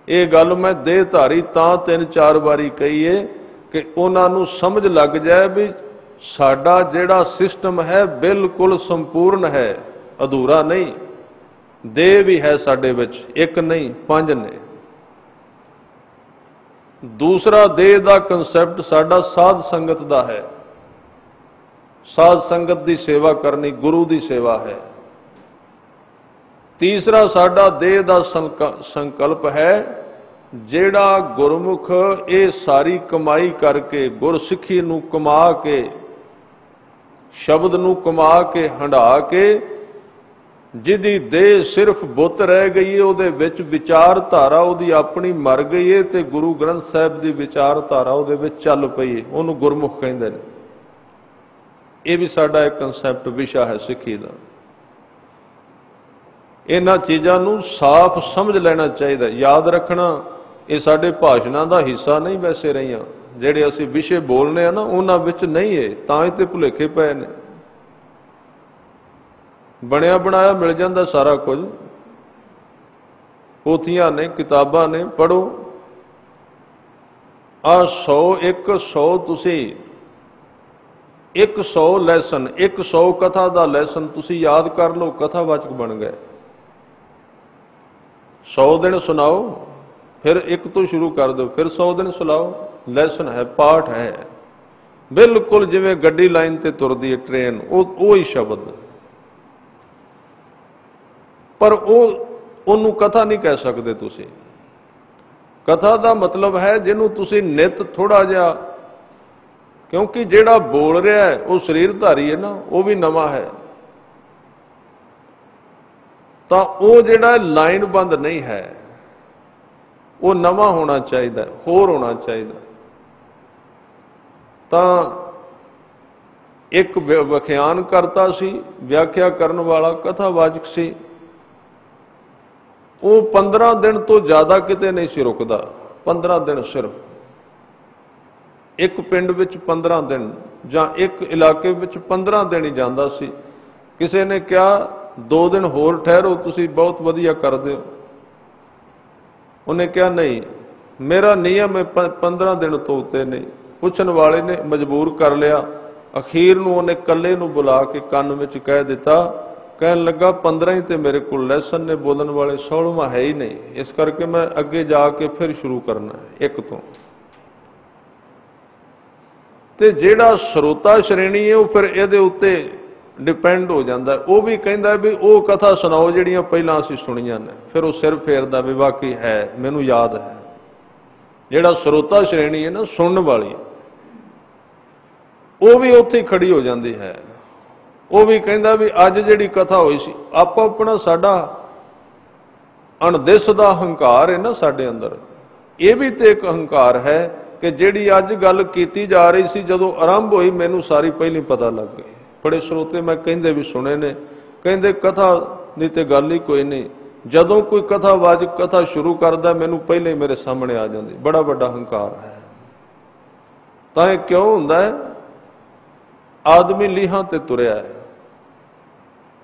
ਇਹ ਗੱਲ ਮੈਂ ਦੇਹ ਧਾਰੀ ਤਾਂ 3-4 ਵਾਰੀ ਕਹੀਏ ਕਿ ਉਹਨਾਂ ਨੂੰ ਸਮਝ ਲੱਗ ਜਾਏ ਵੀ ਸਾਡਾ ਜਿਹੜਾ ਸਿਸਟਮ ਹੈ ਬਿਲਕੁਲ ਸੰਪੂਰਨ ਹੈ, ਅਧੂਰਾ ਨਹੀਂ। ਦੇਹ ਵੀ ਹੈ ਸਾਡੇ ਵਿੱਚ, ਇੱਕ ਨਹੀਂ 5 ਨੇ। ਦੂਸਰਾ ਦੇਹ ਦਾ ਕਨਸੈਪਟ ਸਾਡਾ ਸਾਧ ਸੰਗਤ ਦਾ ਹੈ। ਸਾਧ ਸੰਗਤ ਦੀ ਸੇਵਾ ਕਰਨੀ ਗੁਰੂ ਦੀ ਸੇਵਾ ਹੈ। ਤੀਸਰਾ ਸਾਡਾ ਦੇਹ ਦਾ ਸੰਕਲਪ ਹੈ, ਜਿਹੜਾ ਗੁਰਮੁਖ ਇਹ ਸਾਰੀ ਕਮਾਈ ਕਰਕੇ, ਗੁਰਸਿੱਖੀ ਨੂੰ ਕਮਾ ਕੇ, ਸ਼ਬਦ ਨੂੰ ਕਮਾ ਕੇ, ਹੰਢਾ ਕੇ, ਜਿਹਦੀ ਦੇਹ ਸਿਰਫ ਬੁੱਤ ਰਹਿ ਗਈ ਹੈ, ਉਹਦੇ ਵਿੱਚ ਵਿਚਾਰਧਾਰਾ ਉਹਦੀ ਆਪਣੀ ਮਰ ਗਈ ਹੈ ਤੇ ਗੁਰੂ ਗ੍ਰੰਥ ਸਾਹਿਬ ਦੀ ਵਿਚਾਰਧਾਰਾ ਉਹਦੇ ਵਿੱਚ ਚੱਲ ਪਈ ਹੈ, ਉਹਨੂੰ ਗੁਰਮੁਖ ਕਹਿੰਦੇ ਨੇ। ਇਹ ਵੀ ਸਾਡਾ ਇੱਕ ਕਨਸੈਪਟ ਵਿਸ਼ਾ ਹੈ ਸਿੱਖੀ ਦਾ। ਇਹਨਾਂ ਚੀਜ਼ਾਂ ਨੂੰ ਸਾਫ਼ ਸਮਝ ਲੈਣਾ ਚਾਹੀਦਾ, ਯਾਦ ਰੱਖਣਾ। ਇਹ ਸਾਡੇ ਭਾਸ਼ਣਾਂ ਦਾ ਹਿੱਸਾ ਨਹੀਂ ਵੈਸੇ ਰਹੀਆਂ, ਜਿਹੜੇ ਅਸੀਂ ਵਿਸ਼ੇ ਬੋਲਨੇ ਆ ਨਾ ਉਹਨਾਂ ਵਿੱਚ ਨਹੀਂ ਹੈ, ਤਾਂ ਹੀ ਤੇ ਭੁਲੇਖੇ ਪਏ ਨੇ। ਬਣਿਆ ਬਣਾਇਆ ਮਿਲ ਜਾਂਦਾ ਸਾਰਾ ਕੁਝ, ਪੋਥੀਆਂ ਨੇ, ਕਿਤਾਬਾਂ ਨੇ, ਪੜ੍ਹੋ। ਆ 100 ਤੁਸੀਂ 100 ਲੈਸਨ, 100 ਕਥਾ ਦਾ ਲੈਸਨ ਤੁਸੀਂ ਯਾਦ ਕਰ ਲਓ, ਕਥਾਵਾਚਕ ਬਣ ਗਏ। 100 ਦਿਨ ਸੁਣਾਓ, ਫਿਰ 1 ਤੋਂ ਸ਼ੁਰੂ ਕਰ ਦਿਓ, ਫਿਰ 100 ਦਿਨ ਸੁਣਾਓ। ਲੈਸਨ ਹੈ, ਪਾਠ ਹੈ, ਬਿਲਕੁਲ ਜਿਵੇਂ ਗੱਡੀ ਲਾਈਨ ਤੇ ਤੁਰਦੀ ਹੈ ਟ੍ਰੇਨ, ਉਹ ਹੀ ਸ਼ਬਦ। ਪਰ ਉਹਨੂੰ ਕਥਾ ਨਹੀਂ ਕਹਿ ਸਕਦੇ ਤੁਸੀਂ। ਕਥਾ ਦਾ ਮਤਲਬ ਹੈ ਜਿਹਨੂੰ ਤੁਸੀਂ ਨਿਤ ਥੋੜਾ ਜਿਹਾ, ਕਿਉਂਕਿ ਜਿਹੜਾ ਬੋਲ ਰਿਹਾ ਹੈ ਉਹ ਸਰੀਰਧਾਰੀ ਹੈ ਨਾ, ਉਹ ਵੀ ਨਵਾਂ ਹੈ, ਤਾਂ ਉਹ ਜਿਹੜਾ ਲਾਈਨ ਬੰਦ ਨਹੀਂ ਹੈ, ਉਹ ਨਵਾਂ ਹੋਣਾ ਚਾਹੀਦਾ, ਹੋਰ ਹੋਣਾ ਚਾਹੀਦਾ। ਤਾਂ ਇੱਕ ਵਿਖਿਆਨ ਕਰਤਾ ਸੀ, ਵਿਆਖਿਆ ਕਰਨ ਵਾਲਾ ਕਥਾਵਾਚਕ ਸੀ, ਉਹ 15 ਦਿਨ ਤੋਂ ਜ਼ਿਆਦਾ ਕਿਤੇ ਨਹੀਂ ਸੀ ਰੁਕਦਾ। 15 ਦਿਨ ਸਿਰਫ ਇੱਕ ਪਿੰਡ ਵਿੱਚ 15 ਦਿਨ, ਜਾਂ ਇੱਕ ਇਲਾਕੇ ਵਿੱਚ 15 ਦਿਨ ਹੀ ਜਾਂਦਾ ਸੀ। ਕਿਸੇ ਨੇ ਕਿਹਾ 2 ਦਿਨ ਹੋਰ ਠਹਿਰੋ, ਤੁਸੀਂ ਬਹੁਤ ਵਧੀਆ ਕਰਦੇ ਹੋ। ਉਹਨੇ ਕਿਹਾ ਨਹੀਂ, ਮੇਰਾ ਨਿਯਮ ਹੈ 15 ਦਿਨ ਤੋਂ ਉੱਤੇ ਨਹੀਂ। ਪੁੱਛਣ ਵਾਲੇ ਨੇ ਮਜਬੂਰ ਕਰ ਲਿਆ। ਅਖੀਰ ਨੂੰ ਉਹਨੇ ਇਕੱਲੇ ਨੂੰ ਬੁਲਾ ਕੇ ਕੰਨ ਵਿੱਚ ਕਹਿ ਦਿੱਤਾ, ਕਹਿਣ ਲੱਗਾ 15 ਹੀ ਤੇ ਮੇਰੇ ਕੋਲ ਲੈਸਨ ਨੇ ਬੋਲਣ ਵਾਲੇ, 16ਵਾਂ ਹੈ ਹੀ ਨਹੀਂ, ਇਸ ਕਰਕੇ ਮੈਂ ਅੱਗੇ ਜਾ ਕੇ ਫਿਰ ਸ਼ੁਰੂ ਕਰਨਾ 1 ਤੋਂ। ਤੇ ਜਿਹੜਾ ਸਰੋਤਾ ਸ਼੍ਰੇਣੀ ਹੈ ਉਹ ਫਿਰ ਇਹਦੇ ਉੱਤੇ ਡਿਪੈਂਡ ਹੋ ਜਾਂਦਾ। ਉਹ ਵੀ ਕਹਿੰਦਾ ਵੀ ਉਹ ਕਥਾ ਸੁਣਾਓ ਜਿਹੜੀਆਂ ਪਹਿਲਾਂ ਅਸੀਂ ਸੁਣੀਆਂ ਨੇ, ਫਿਰ ਉਹ ਸਿਰ ਫੇਰਦਾ ਵੀ ਵਾਕਈ ਹੈ, ਮੈਨੂੰ ਯਾਦ ਹੈ। ਜਿਹੜਾ ਸਰੋਤਾ ਸ਼੍ਰੇਣੀ ਹੈ ਨਾ, ਸੁਣਨ ਵਾਲੀ, ਉਹ ਵੀ ਉੱਥੇ ਹੀ ਖੜੀ ਹੋ ਜਾਂਦੀ ਹੈ। ਉਹ ਵੀ ਕਹਿੰਦਾ ਵੀ ਅੱਜ ਜਿਹੜੀ ਕਥਾ ਹੋਈ ਸੀ, ਆਪੋ ਆਪਣਾ ਸਾਡਾ ਅਣਦਿਸ ਦਾ ਹੰਕਾਰ ਹੈ ਨਾ ਸਾਡੇ ਅੰਦਰ, ਇਹ ਵੀ ਤੇ ਇੱਕ ਹੰਕਾਰ ਹੈ ਕਿ ਜਿਹੜੀ ਅੱਜ ਗੱਲ ਕੀਤੀ ਜਾ ਰਹੀ ਸੀ ਜਦੋਂ ਆਰੰਭ ਹੋਈ ਮੈਨੂੰ ਸਾਰੀ ਪਹਿਲਾਂ ਪਤਾ ਲੱਗ ਗਈ। ਬੜੇ ਸਰੋਤੇ ਮੈਂ ਕਹਿੰਦੇ ਵੀ ਸੁਣੇ ਨੇ, ਕਹਿੰਦੇ ਕਥਾ ਦੀ ਤੇ ਗੱਲ ਹੀ ਕੋਈ ਨਹੀਂ, ਜਦੋਂ ਕੋਈ ਕਥਾਵਾਚਕ ਕਥਾ ਸ਼ੁਰੂ ਕਰਦਾ ਮੈਨੂੰ ਪਹਿਲਾਂ ਹੀ ਮੇਰੇ ਸਾਹਮਣੇ ਆ ਜਾਂਦੀ। ਬੜਾ ਵੱਡਾ ਹੰਕਾਰ ਹੈ। ਤਾਂ ਇਹ ਕਿਉਂ ਹੁੰਦਾ ਹੈ? ਆਦਮੀ ਲੀਹਾਂ ਤੇ ਤੁਰਿਆ ਹੈ,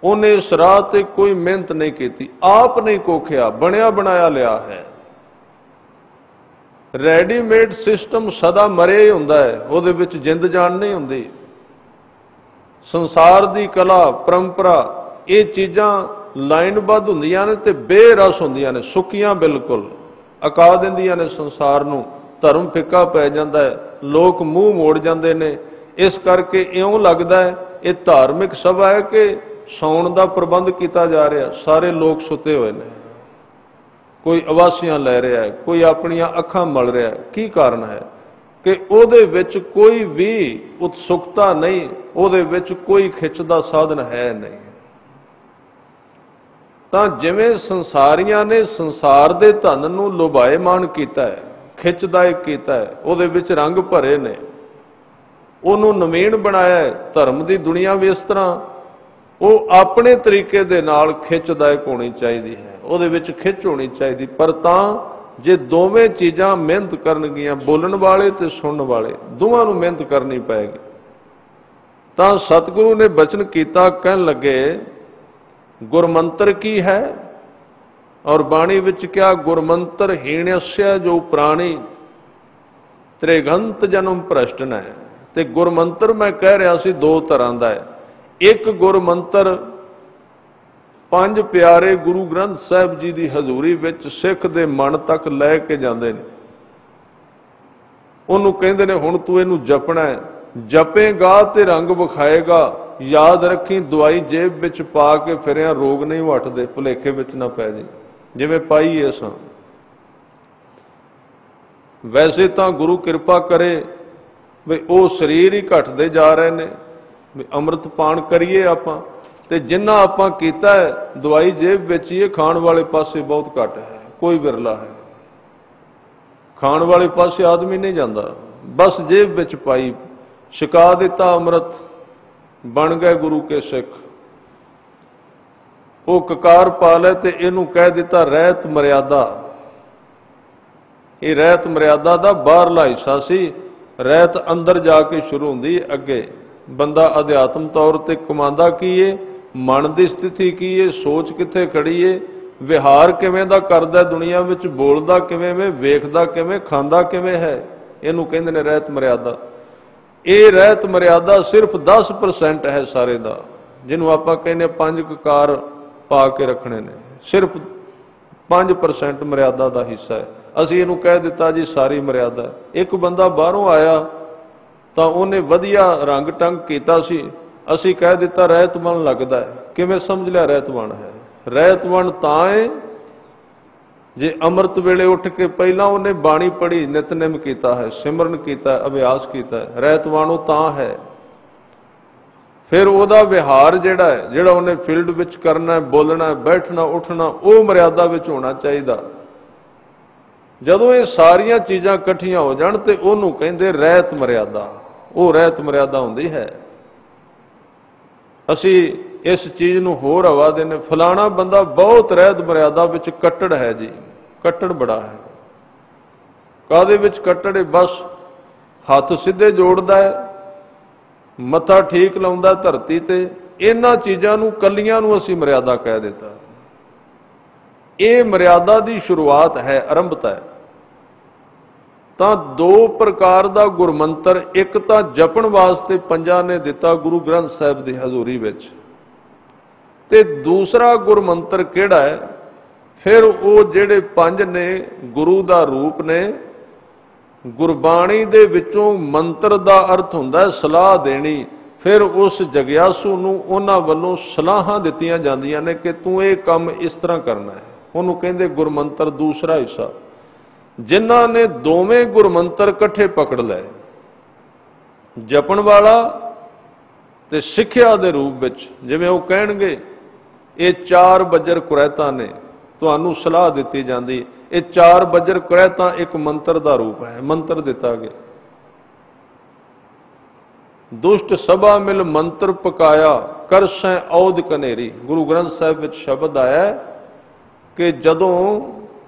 ਉਹਨੇ ਇਸ ਰਾਹ ਤੇ ਕੋਈ ਮਿਹਨਤ ਨਹੀਂ ਕੀਤੀ, ਆਪ ਨਹੀਂ ਕੋਖਿਆ, ਬਣਿਆ ਬਣਾਇਆ ਲਿਆ ਹੈ। ਰੈਡੀਮੇਡ ਸਿਸਟਮ ਸਦਾ ਮਰਿਆ ਹੀ ਹੁੰਦਾ ਹੈ, ਉਹਦੇ ਵਿੱਚ ਜਿੰਦ ਜਾਨ ਨਹੀਂ ਹੁੰਦੀ। ਸੰਸਾਰ ਦੀ ਕਲਾ, ਪਰੰਪਰਾ, ਇਹ ਚੀਜ਼ਾਂ ਲਾਈਨਬੱਧ ਹੁੰਦੀਆਂ ਨੇ ਤੇ ਬੇਰਸ ਹੁੰਦੀਆਂ ਨੇ, ਸੁੱਕੀਆਂ ਬਿਲਕੁਲ, ਅਕਾ ਦਿੰਦੀਆਂ ਨੇ ਸੰਸਾਰ ਨੂੰ। ਧਰਮ ਫਿੱਕਾ ਪੈ ਜਾਂਦਾ ਹੈ, ਲੋਕ ਮੂੰਹ ਮੋੜ ਜਾਂਦੇ ਨੇ। ਇਸ ਕਰਕੇ ਇਉਂ ਲੱਗਦਾ ਹੈ ਇਹ ਧਾਰਮਿਕ ਸਭਾ ਹੈ ਕਿ ਸੌਣ ਦਾ ਪ੍ਰਬੰਧ ਕੀਤਾ ਜਾ ਰਿਹਾ, ਸਾਰੇ ਲੋਕ ਸੁੱਤੇ ਹੋਏ ਨੇ, ਕੋਈ ਅਵਾਸੀਆਂ ਲੈ ਰਿਹਾ ਹੈ, ਕੋਈ ਆਪਣੀਆਂ ਅੱਖਾਂ ਮਲ ਰਿਹਾ ਹੈ। ਕੀ ਕਾਰਨ ਹੈ? ਕਿ ਉਹਦੇ ਵਿੱਚ ਕੋਈ ਵੀ ਉਤਸੁਕਤਾ ਨਹੀਂ, ਉਹਦੇ ਵਿੱਚ ਕੋਈ ਖਿੱਚ ਦਾ ਸਾਧਨ ਹੈ ਨਹੀਂ। ਤਾਂ ਜਿਵੇਂ ਸੰਸਾਰੀਆਂ ਨੇ ਸੰਸਾਰ ਦੇ ਧਨ ਨੂੰ ਲੁਭਾਇਮਾਨ ਕੀਤਾ ਹੈ, ਖਿੱਚਦਾਇਕ ਕੀਤਾ ਹੈ, ਉਹਦੇ ਵਿੱਚ ਰੰਗ ਭਰੇ ਨੇ, ਉਹਨੂੰ ਨਵੀਨ ਬਣਾਇਆ ਹੈ। ਧਰਮ ਦੀ ਦੁਨੀਆ ਵੀ ਇਸ ਤਰ੍ਹਾਂ, ਉਹ ਆਪਣੇ ਤਰੀਕੇ ਦੇ ਨਾਲ ਖਿੱਚਦਾਇਕ ਹੋਣੀ ਚਾਹੀਦੀ ਹੈ, ਉਹਦੇ ਵਿੱਚ ਖਿੱਚ ਹੋਣੀ ਚਾਹੀਦੀ। ਪਰ ਤਾਂ ਜੇ ਦੋਵੇਂ ਚੀਜ਼ਾਂ ਮਿਹਨਤ ਕਰਨਗੀਆਂ, ਬੋਲਣ ਵਾਲੇ ਤੇ ਸੁਣਨ ਵਾਲੇ, ਦੋਵਾਂ ਨੂੰ ਮਿਹਨਤ ਕਰਨੀ ਪਏਗੀ। ਤਾਂ ਸਤਿਗੁਰੂ ਨੇ ਬਚਨ ਕੀਤਾ, ਕਹਿਣ ਲੱਗੇ ਗੁਰਮੰਤਰ ਕੀ ਹੈ? ਔਰ ਬਾਣੀ ਵਿੱਚ ਕਿਹਾ ਗੁਰਮੰਤਰ ਹੀਣਿਅਸਿਆ ਜੋ ਪ੍ਰਾਣੀ ਤ੍ਰਿਗੰਤ ਜਨਮ ਭ੍ਰਸ਼ਟਨ ਹੈ। ਤੇ ਗੁਰਮੰਤਰ ਮੈਂ ਕਹਿ ਰਿਹਾ ਸੀ ਦੋ ਤਰ੍ਹਾਂ ਦਾ ਹੈ। ਇੱਕ ਗੁਰਮੰਤਰ ਪੰਜ ਪਿਆਰੇ ਗੁਰੂ ਗ੍ਰੰਥ ਸਾਹਿਬ ਜੀ ਦੀ ਹਜ਼ੂਰੀ ਵਿੱਚ ਸਿੱਖ ਦੇ ਮਨ ਤੱਕ ਲੈ ਕੇ ਜਾਂਦੇ ਨੇ। ਉਹਨੂੰ ਕਹਿੰਦੇ ਨੇ ਹੁਣ ਤੂੰ ਇਹਨੂੰ ਜਪਣਾ ਹੈ, ਜਪੇਗਾ ਤੇ ਰੰਗ ਵਿਖਾਏਗਾ। ਯਾਦ ਰੱਖੀ ਦਵਾਈ ਜੇਬ ਵਿੱਚ ਪਾ ਕੇ ਫਿਰਿਆ ਰੋਗ ਨਹੀਂ ਵੱਟਦੇ, ਭੁਲੇਖੇ ਵਿੱਚ ਨਾ ਪੈ ਜੀ ਜਿਵੇਂ ਪਾਈ ਐ ਸਾਂ। ਵੈਸੇ ਤਾਂ ਗੁਰੂ ਕਿਰਪਾ ਕਰੇ ਵੀ ਉਹ ਸਰੀਰ ਹੀ ਘਟਦੇ ਜਾ ਰਹੇ ਨੇ, ਵੀ ਅੰਮ੍ਰਿਤ ਪਾਨ ਕਰੀਏ ਆਪਾਂ, ਤੇ ਜਿੰਨਾ ਆਪਾਂ ਕੀਤਾ ਹੈ ਦਵਾਈ ਜੇਬ ਵਿੱਚ ਹੀ, ਖਾਣ ਵਾਲੇ ਪਾਸੇ ਬਹੁਤ ਘੱਟ ਹੈ, ਕੋਈ ਵਿਰਲਾ ਹੈ। ਖਾਣ ਵਾਲੇ ਪਾਸੇ ਆਦਮੀ ਨਹੀਂ ਜਾਂਦਾ, ਬਸ ਜੇਬ ਵਿੱਚ ਪਾਈ, ਛਕਾ ਦਿੱਤਾ ਅੰਮ੍ਰਿਤ, ਬਣ ਗਏ ਗੁਰੂ ਕੇ ਸਿੱਖ। ਉਹ ਕਕਾਰ ਪਾ ਲੈ ਤੇ ਇਹਨੂੰ ਕਹਿ ਦਿੱਤਾ ਰਹਿਤ ਮਰਿਆਦਾ। ਇਹ ਰਹਿਤ ਮਰਿਆਦਾ ਦਾ ਬਾਹਰਲਾ ਹਿੱਸਾ ਸੀ। ਰਹਿਤ ਅੰਦਰ ਜਾ ਕੇ ਸ਼ੁਰੂ ਹੁੰਦੀ, ਅੱਗੇ ਬੰਦਾ ਅਧਿਆਤਮ ਤੌਰ ਤੇ ਕਮਾਉਂਦਾ ਕੀ ਏ, ਮਨ ਦੀ ਸਥਿਤੀ ਕੀ ਏ, ਸੋਚ ਕਿੱਥੇ ਖੜੀ ਏ, ਵਿਹਾਰ ਕਿਵੇਂ ਦਾ ਕਰਦਾ ਦੁਨੀਆ ਵਿੱਚ, ਬੋਲਦਾ ਕਿਵੇਂ ਵੇ, ਵੇਖਦਾ ਕਿਵੇਂ, ਖਾਂਦਾ ਕਿਵੇਂ ਹੈ, ਇਹਨੂੰ ਕਹਿੰਦੇ ਨੇ ਰਹਿਤ ਮਰਿਆਦਾ। ਇਹ ਰਹਿਤ ਮਰਿਆਦਾ ਸਿਰਫ 10% ਹੈ ਸਾਰੇ ਦਾ, ਜਿਹਨੂੰ ਆਪਾਂ ਕਹਿੰਦੇ 5 ਕਕਾਰ ਪਾ ਕੇ ਰੱਖਣੇ ਨੇ, ਸਿਰਫ 5% ਮਰਿਆਦਾ ਦਾ ਹਿੱਸਾ ਹੈ। ਅਸੀਂ ਇਹਨੂੰ ਕਹਿ ਦਿੱਤਾ ਜੀ ਸਾਰੀ ਮਰਿਆਦਾ। ਇੱਕ ਬੰਦਾ ਬਾਹਰੋਂ ਆਇਆ ਤਾਂ ਉਹਨੇ ਵਧੀਆ ਰੰਗ ਟੰਗ ਕੀਤਾ ਸੀ, ਅਸੀਂ ਕਹਿ ਦਿੱਤਾ ਰਹਿਤਵਣ ਲੱਗਦਾ ਹੈ। ਕਿਵੇਂ ਸਮਝ ਲਿਆ ਰਹਿਤਵਣ ਹੈ? ਰਹਿਤਵਣ ਤਾਂ ਹੈ ਜੇ ਅੰਮ੍ਰਿਤ ਵੇਲੇ ਉੱਠ ਕੇ ਪਹਿਲਾਂ ਉਹਨੇ ਬਾਣੀ ਪੜ੍ਹੀ, ਨਿਤਨੇਮ ਕੀਤਾ ਹੈ, ਸਿਮਰਨ ਕੀਤਾ ਹੈ, ਅਭਿਆਸ ਕੀਤਾ ਹੈ, ਰਹਿਤਵਣ ਉਹ ਤਾਂ ਹੈ। ਫਿਰ ਉਹਦਾ ਵਿਹਾਰ ਜਿਹੜਾ ਹੈ, ਜਿਹੜਾ ਉਹਨੇ ਫੀਲਡ ਵਿੱਚ ਕਰਨਾ, ਬੋਲਣਾ, ਬੈਠਣਾ, ਉੱਠਣਾ, ਉਹ ਮਰਿਆਦਾ ਵਿੱਚ ਹੋਣਾ ਚਾਹੀਦਾ। ਜਦੋਂ ਇਹ ਸਾਰੀਆਂ ਚੀਜ਼ਾਂ ਇਕੱਠੀਆਂ ਹੋ ਜਾਣ ਤੇ ਉਹਨੂੰ ਕਹਿੰਦੇ ਰਹਿਤ ਮਰਿਆਦਾ। ਉਹ ਰਹਿਤ ਮਰਿਆਦਾ ਹੁੰਦੀ ਹੈ। ਅਸੀਂ ਇਸ ਚੀਜ਼ ਨੂੰ ਹੋਰ ਹਵਾ ਦੇਨੇ, ਫਲਾਣਾ ਬੰਦਾ ਬਹੁਤ ਰਹਿਤ ਮਰਿਆਦਾ ਵਿੱਚ ਕੱਟੜ ਹੈ ਜੀ, ਕੱਟੜ ਬੜਾ ਹੈ। ਕਾਹਦੇ ਵਿੱਚ ਕੱਟੜ ਹੈ? ਬਸ ਹੱਥ ਸਿੱਧੇ ਜੋੜਦਾ ਹੈ, ਮੱਥਾ ਠੀਕ ਲਾਉਂਦਾ ਧਰਤੀ ਤੇ, ਇਹਨਾਂ ਚੀਜ਼ਾਂ ਨੂੰ ਕੱਲੀਆਂ ਨੂੰ ਅਸੀਂ ਮਰਿਆਦਾ ਕਹਿ ਦਿੱਤਾ। ਇਹ ਮਰਿਆਦਾ ਦੀ ਸ਼ੁਰੂਆਤ ਹੈ, ਆਰੰਭਤਾ ਹੈ। ਤਾਂ ਦੋ ਪ੍ਰਕਾਰ ਦਾ ਗੁਰਮੰਤਰ, ਇੱਕ ਤਾਂ ਜਪਣ ਵਾਸਤੇ ਪੰਜਾਂ ਨੇ ਦਿੱਤਾ ਗੁਰੂ ਗ੍ਰੰਥ ਸਾਹਿਬ ਦੀ ਹਜ਼ੂਰੀ ਵਿੱਚ, ਤੇ ਦੂਸਰਾ ਗੁਰਮੰਤਰ ਕਿਹੜਾ ਹੈ? ਫਿਰ ਉਹ ਜਿਹੜੇ ਪੰਜ ਨੇ ਗੁਰੂ ਦਾ ਰੂਪ ਨੇ, ਗੁਰਬਾਣੀ ਦੇ ਵਿੱਚੋਂ ਮੰਤਰ ਦਾ ਅਰਥ ਹੁੰਦਾ ਸਲਾਹ ਦੇਣੀ। ਫਿਰ ਉਸ ਜਗਿਆਸੂ ਨੂੰ ਉਹਨਾਂ ਵੱਲੋਂ ਸਲਾਹਾਂ ਦਿੱਤੀਆਂ ਜਾਂਦੀਆਂ ਨੇ ਕਿ ਤੂੰ ਇਹ ਕੰਮ ਇਸ ਤਰ੍ਹਾਂ ਕਰਨਾ ਹੈ। ਉਹਨੂੰ ਕਹਿੰਦੇ ਗੁਰਮੰਤਰ ਦੂਸਰਾ ਹਿੱਸਾ। ਜਿਨ੍ਹਾਂ ਨੇ ਦੋਵੇਂ ਗੁਰਮੰਤਰ ਇਕੱਠੇ ਪਕੜ ਲਏ, ਜਪਣ ਵਾਲਾ ਤੇ ਸਿੱਖਿਆ ਦੇ ਰੂਪ ਵਿੱਚ, ਜਿਵੇਂ ਉਹ ਕਹਿਣਗੇ ਇਹ 4 ਬੱਜਰ ਕੁਰੈਤਾਂ ਨੇ, ਤੁਹਾਨੂੰ ਸਲਾਹ ਦਿੱਤੀ ਜਾਂਦੀ ਇਹ 4 ਬੱਜਰ ਕੁਰੈਤਾਂ ਇੱਕ ਮੰਤਰ ਦਾ ਰੂਪ ਹੈ। ਮੰਤਰ ਦਿੱਤਾ ਗਿਆ, ਦੁਸ਼ਟ ਸਭਾ ਮਿਲ ਮੰਤਰ ਪਕਾਇਆ ਕਰਸੈ ਔਦ ਕਨੇਰੀ। ਗੁਰੂ ਗ੍ਰੰਥ ਸਾਹਿਬ ਵਿੱਚ ਸ਼ਬਦ ਆਇਆ ਕਿ ਜਦੋਂ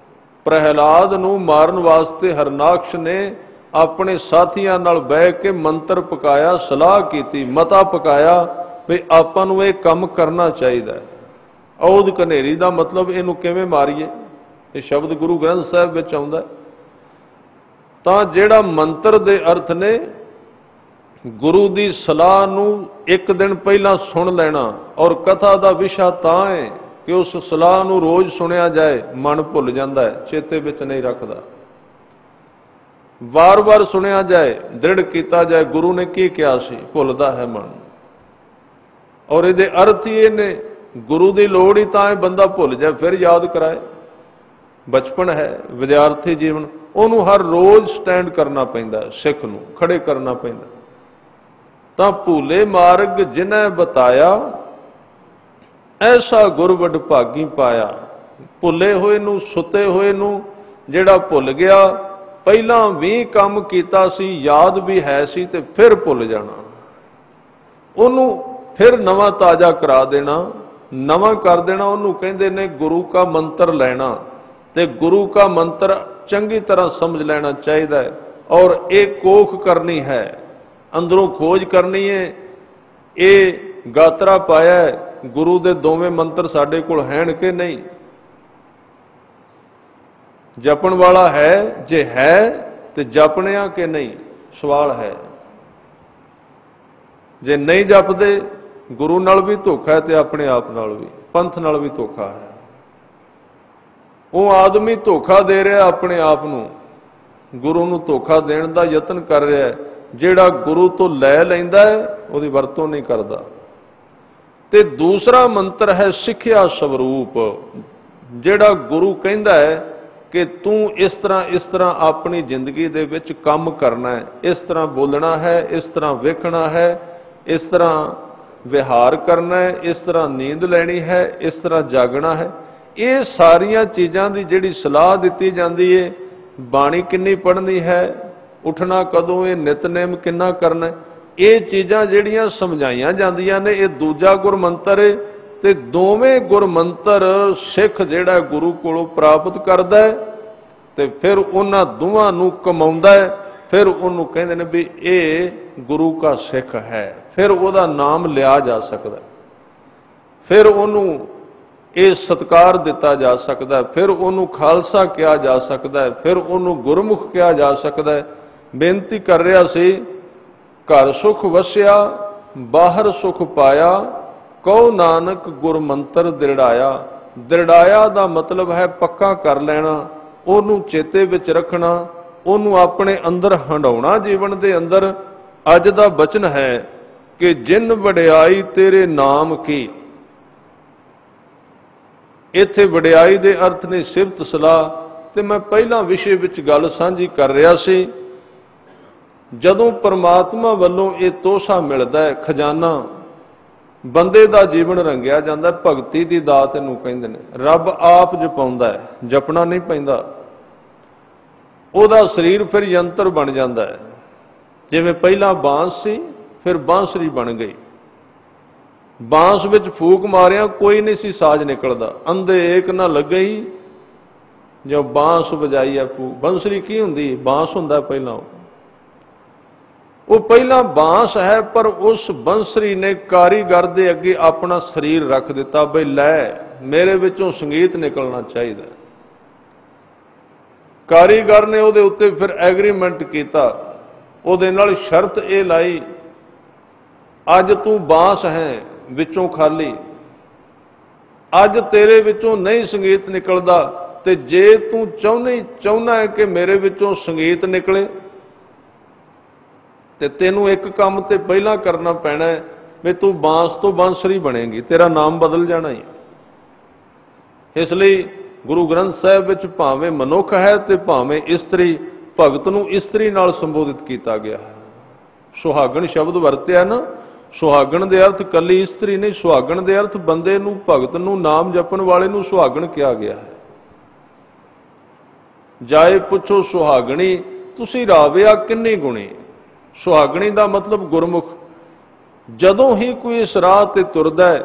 ਪ੍ਰਹਿਲਾਦ ਨੂੰ ਮਾਰਨ ਵਾਸਤੇ ਹਰਨਾਕਸ਼ ਨੇ ਆਪਣੇ ਸਾਥੀਆਂ ਨਾਲ ਬਹਿ ਕੇ ਮੰਤਰ ਪਕਾਇਆ, ਸਲਾਹ ਕੀਤੀ, ਮਤਾ ਪਕਾਇਆ ਵੀ ਆਪਾਂ ਨੂੰ ਇਹ ਕੰਮ ਕਰਨਾ ਚਾਹੀਦਾ ਹੈ। ਔਦ ਕਨੇਰੀ ਦਾ ਮਤਲਬ ਇਹਨੂੰ ਕਿਵੇਂ ਮਾਰੀਏ, ਇਹ ਸ਼ਬਦ ਗੁਰੂ ਗ੍ਰੰਥ ਸਾਹਿਬ ਵਿੱਚ ਆਉਂਦਾ। ਤਾਂ ਜਿਹੜਾ ਮੰਤਰ ਦੇ ਅਰਥ ਨੇ, ਗੁਰੂ ਦੀ ਸਲਾਹ ਨੂੰ ਇੱਕ ਦਿਨ ਪਹਿਲਾਂ ਸੁਣ ਲੈਣਾ। ਔਰ ਕਥਾ ਦਾ ਵਿਸ਼ਾ ਤਾਂ ਹੈ ਕਿ ਉਸ ਸਲਾਹ ਨੂੰ ਰੋਜ਼ ਸੁਣਿਆ ਜਾਏ, ਮਨ ਭੁੱਲ ਜਾਂਦਾ ਹੈ, ਚੇਤੇ ਵਿੱਚ ਨਹੀਂ ਰੱਖਦਾ। ਵਾਰ-ਵਾਰ ਸੁਣਿਆ ਜਾਏ, ਦ੍ਰਿੜ ਕੀਤਾ ਜਾਏ ਗੁਰੂ ਨੇ ਕੀ ਕਿਹਾ ਸੀ, ਭੁੱਲਦਾ ਹੈ ਮਨ। ਔਰ ਇਹਦੇ ਅਰਥ ਹੀ ਇਹ ਨੇ, ਗੁਰੂ ਦੀ ਲੋੜ ਹੀ ਤਾਂ ਹੈ ਬੰਦਾ ਭੁੱਲ ਜਾਏ ਫਿਰ ਯਾਦ ਕਰਾਏ। ਬਚਪਨ ਹੈ, ਵਿਦਿਆਰਥੀ ਜੀਵਨ, ਉਹਨੂੰ ਹਰ ਰੋਜ਼ ਸਟੈਂਡ ਕਰਨਾ ਪੈਂਦਾ, ਸਿੱਖ ਨੂੰ ਖੜੇ ਕਰਨਾ ਪੈਂਦਾ। ਤਾਂ ਭੂਲੇ ਮਾਰਗ ਜਿਨ੍ਹਾਂ ਬਤਾਇਆ ਐਸਾ ਗੁਰ ਵਡ ਭਾਗੀ ਪਾਇਆ। ਭੁੱਲੇ ਹੋਏ ਨੂੰ, ਸੁੱਤੇ ਹੋਏ ਨੂੰ ਜਿਹੜਾ ਭੁੱਲ ਗਿਆ, ਪਹਿਲਾਂ ਵੀ ਕੰਮ ਕੀਤਾ ਸੀ, ਯਾਦ ਵੀ ਹੈ ਸੀ ਤੇ ਫਿਰ ਭੁੱਲ ਜਾਣਾ, ਉਹਨੂੰ ਫਿਰ ਨਵਾਂ ਤਾਜ਼ਾ ਕਰਾ ਦੇਣਾ, ਨਵਾਂ ਕਰ ਦੇਣਾ। ਉਹਨੂੰ ਕਹਿੰਦੇ ਨੇ ਗੁਰੂ ਕਾ ਮੰਤਰ ਲੈਣਾ। ਤੇ ਗੁਰੂ ਕਾ ਮੰਤਰ ਚੰਗੀ ਤਰ੍ਹਾਂ ਸਮਝ ਲੈਣਾ ਚਾਹੀਦਾ ਹੈ। ਔਰ ਇਹ ਕੋਖ ਕਰਨੀ ਹੈ, ਅੰਦਰੋਂ ਖੋਜ ਕਰਨੀ ਹੈ। ਇਹ ਗਾਤਰਾ ਪਾਇਆ ਗੁਰੂ ਦੇ ਦੋਵੇਂ ਮੰਤਰ ਸਾਡੇ ਕੋਲ ਹੈਣ ਕਿ ਨਹੀਂ, ਜਪਣ ਵਾਲਾ ਹੈ, ਜੇ ਹੈ ਤੇ ਜਪਣਿਆ ਕਿ ਨਹੀਂ, ਸਵਾਲ ਹੈ। ਜੇ ਨਹੀਂ ਜਪਦੇ, ਗੁਰੂ ਨਾਲ ਵੀ ਧੋਖਾ ਹੈ ਤੇ ਆਪਣੇ ਆਪ ਨਾਲ ਵੀ, ਪੰਥ ਨਾਲ ਵੀ ਧੋਖਾ ਹੈ। ਉਹ ਆਦਮੀ ਧੋਖਾ ਦੇ ਰਿਹਾ ਆਪਣੇ ਆਪ ਨੂੰ, ਗੁਰੂ ਨੂੰ ਧੋਖਾ ਦੇਣ ਦਾ ਯਤਨ ਕਰ ਰਿਹਾ ਹੈ। ਜਿਹੜਾ ਗੁਰੂ ਤੋਂ ਲੈ ਲੈਂਦਾ ਹੈ ਉਹਦੀ ਵਰਤੋਂ ਨਹੀਂ ਕਰਦਾ। ਤੇ ਦੂਸਰਾ ਮੰਤਰ ਹੈ ਸਿੱਖਿਆ ਸਵਰੂਪ, ਜਿਹੜਾ ਗੁਰੂ ਕਹਿੰਦਾ ਹੈ ਕਿ ਤੂੰ ਇਸ ਤਰ੍ਹਾਂ ਆਪਣੀ ਜ਼ਿੰਦਗੀ ਦੇ ਵਿੱਚ ਕੰਮ ਕਰਨਾ ਹੈ, ਇਸ ਤਰ੍ਹਾਂ ਬੋਲਣਾ ਹੈ, ਇਸ ਤਰ੍ਹਾਂ ਵੇਖਣਾ ਹੈ, ਇਸ ਤਰ੍ਹਾਂ ਵਿਹਾਰ ਕਰਨਾ ਹੈ, ਇਸ ਤਰ੍ਹਾਂ ਨੀਂਦ ਲੈਣੀ ਹੈ, ਇਸ ਤਰ੍ਹਾਂ ਜਾਗਣਾ ਹੈ। ਇਹ ਸਾਰੀਆਂ ਚੀਜ਼ਾਂ ਦੀ ਜਿਹੜੀ ਸਲਾਹ ਦਿੱਤੀ ਜਾਂਦੀ ਹੈ, ਬਾਣੀ ਕਿੰਨੀ ਪੜ੍ਹਨੀ ਹੈ, ਉੱਠਣਾ ਕਦੋਂ, ਇਹ ਨਿਤਨੇਮ ਕਿੰਨਾ ਕਰਨਾ ਹੈ, ਇਹ ਚੀਜ਼ਾਂ ਜਿਹੜੀਆਂ ਸਮਝਾਈਆਂ ਜਾਂਦੀਆਂ ਨੇ, ਇਹ ਦੂਜਾ ਗੁਰਮੰਤਰ ਹੈ। ਤੇ ਦੋਵੇਂ ਗੁਰਮੰਤਰ ਸਿੱਖ ਜਿਹੜਾ ਗੁਰੂ ਕੋਲੋਂ ਪ੍ਰਾਪਤ ਕਰਦਾ ਹੈ ਤੇ ਫਿਰ ਉਹਨਾਂ ਦੋਵਾਂ ਨੂੰ ਕਮਾਉਂਦਾ ਹੈ। ਫਿਰ ਉਹਨੂੰ ਕਹਿੰਦੇ ਨੇ ਵੀ ਇਹ ਗੁਰੂ ਕਾ ਸਿੱਖ ਹੈ। ਫਿਰ ਉਹਦਾ ਨਾਮ ਲਿਆ ਜਾ ਸਕਦਾ, ਫਿਰ ਉਹਨੂੰ ਇਹ ਸਤਿਕਾਰ ਦਿੱਤਾ ਜਾ ਸਕਦਾ ਹੈ, ਫਿਰ ਉਹਨੂੰ ਖਾਲਸਾ ਕਿਹਾ ਜਾ ਸਕਦਾ ਹੈ, ਫਿਰ ਉਹਨੂੰ ਗੁਰਮੁਖ ਕਿਹਾ ਜਾ ਸਕਦਾ ਹੈ। ਬੇਨਤੀ ਕਰ ਰਿਹਾ ਸੀ, ਘਰ ਸੁਖ ਵਸਿਆ ਬਾਹਰ ਸੁਖ ਪਾਇਆ, ਕਉ ਨਾਨਕ ਗੁਰਮੰਤਰ ਦ੍ਰਿੜਾਇਆ। ਦ੍ਰਿੜਾਇਆ ਦਾ ਮਤਲਬ ਹੈ ਪੱਕਾ ਕਰ ਲੈਣਾ, ਉਹਨੂੰ ਚੇਤੇ ਵਿੱਚ ਰੱਖਣਾ, ਉਹਨੂੰ ਆਪਣੇ ਅੰਦਰ ਹੰਡਾਉਣਾ ਜੀਵਨ ਦੇ ਅੰਦਰ। ਅੱਜ ਦਾ ਬਚਨ ਹੈ ਕਿ ਜਿਨ ਵਡਿਆਈ ਤੇਰੇ ਨਾਮ ਕੀ। ਇੱਥੇ ਵਡਿਆਈ ਦੇ ਅਰਥ ਨੇ ਸਿਫਤ ਸਲਾਹ। ਤੇ ਮੈਂ ਪਹਿਲਾਂ ਵਿਸ਼ੇ ਵਿੱਚ ਗੱਲ ਸਾਂਝੀ ਕਰ ਰਿਹਾ ਸੀ, ਜਦੋਂ ਪਰਮਾਤਮਾ ਵੱਲੋਂ ਇਹ ਤੋਹਫਾ ਮਿਲਦਾ ਹੈ, ਖਜ਼ਾਨਾ, ਬੰਦੇ ਦਾ ਜੀਵਨ ਰੰਗਿਆ ਜਾਂਦਾ, ਭਗਤੀ ਦੀ ਦਾਤ ਇਹਨੂੰ ਕਹਿੰਦੇ ਨੇ। ਰੱਬ ਆਪ ਜਪਾਉਂਦਾ ਹੈ, ਜਪਣਾ ਨਹੀਂ ਪੈਂਦਾ। ਉਹਦਾ ਸਰੀਰ ਫਿਰ ਯੰਤਰ ਬਣ ਜਾਂਦਾ ਹੈ। ਜਿਵੇਂ ਪਹਿਲਾਂ ਬਾਂਸ ਸੀ, ਫਿਰ ਬਾਂਸਰੀ ਬਣ ਗਈ। ਬਾਂਸ ਵਿੱਚ ਫੂਕ ਮਾਰਿਆ ਕੋਈ ਨਹੀਂ ਸੀ ਸਾਜ਼ ਨਿਕਲਦਾ, ਅੰਧੇ ਏਕ ਨਾ ਲੱਗਈ ਜੋ ਬਾਂਸ ਵਜਾਈ ਹੈ ਫੂਕ। ਬੰਸਰੀ ਕੀ ਹੁੰਦੀ, ਬਾਂਸ ਹੁੰਦਾ ਪਹਿਲਾਂ। ਉਹ ਪਹਿਲਾਂ ਬਾਂਸ ਹੈ, ਪਰ ਉਸ ਬੰਸਰੀ ਨੇ ਕਾਰੀਗਰ ਦੇ ਅੱਗੇ ਆਪਣਾ ਸਰੀਰ ਰੱਖ ਦਿੱਤਾ ਬਈ ਲੈ ਮੇਰੇ ਵਿੱਚੋਂ ਸੰਗੀਤ ਨਿਕਲਣਾ ਚਾਹੀਦਾ। ਕਾਰੀਗਰ ਨੇ ਉਹਦੇ ਉੱਤੇ ਫਿਰ ਐਗਰੀਮੈਂਟ ਕੀਤਾ, ਉਹਦੇ ਨਾਲ ਸ਼ਰਤ ਇਹ ਲਾਈ, ਅੱਜ ਤੂੰ ਬਾਂਸ ਹੈ ਵਿੱਚੋਂ ਖਾਲੀ, ਅੱਜ ਤੇਰੇ ਵਿੱਚੋਂ ਨਹੀਂ ਸੰਗੀਤ ਨਿਕਲਦਾ, ਤੇ ਜੇ ਤੂੰ ਚਾਹੁੰਦਾ ਹੈ ਕਿ ਮੇਰੇ ਵਿੱਚੋਂ ਸੰਗੀਤ ਨਿਕਲੇ ਤੇ ਤੈਨੂੰ ਇੱਕ ਕੰਮ ਤੇ ਪਹਿਲਾਂ ਕਰਨਾ ਪੈਣਾ ਹੈ ਵੀ ਤੂੰ ਬਾਂਸ ਤੋਂ ਬਾਂਸਰੀ ਬਣੇਗੀ, ਤੇਰਾ ਨਾਮ ਬਦਲ ਜਾਣਾ ਹੀ। ਇਸ ਲਈ ਗੁਰੂ ਗ੍ਰੰਥ ਸਾਹਿਬ ਵਿੱਚ ਭਾਵੇਂ ਮਨੁੱਖ ਹੈ ਤੇ ਭਾਵੇਂ ਇਸਤਰੀ, ਭਗਤ ਨੂੰ ਇਸਤਰੀ ਨਾਲ ਸੰਬੋਧਿਤ ਕੀਤਾ ਗਿਆ ਹੈ। ਸੁਹਾਗਣ ਸ਼ਬਦ ਵਰਤਿਆ ਨਾ, ਸੁਹਾਗਣ ਦੇ ਅਰਥ ਕੱਲੀ ਇਸਤਰੀ ਨਹੀਂ, ਸੁਹਾਗਣ ਦੇ ਅਰਥ ਬੰਦੇ ਨੂੰ, ਭਗਤ ਨੂੰ, ਨਾਮ ਜਪਣ ਵਾਲੇ ਨੂੰ ਸੁਹਾਗਣ ਕਿਹਾ ਗਿਆ ਹੈ। ਜਾਏ ਪੁੱਛੋ ਸੁਹਾਗਣੀ ਤੁਸੀਂ ਰਾਵਿਆ ਕਿੰਨੀ ਗੁਣੀ। ਸੁਹਾਗਣੀ ਦਾ ਮਤਲਬ ਗੁਰਮੁਖ। ਜਦੋਂ ਹੀ ਕੋਈ ਇਸ ਰਾਹ ਤੇ ਤੁਰਦਾ ਹੈ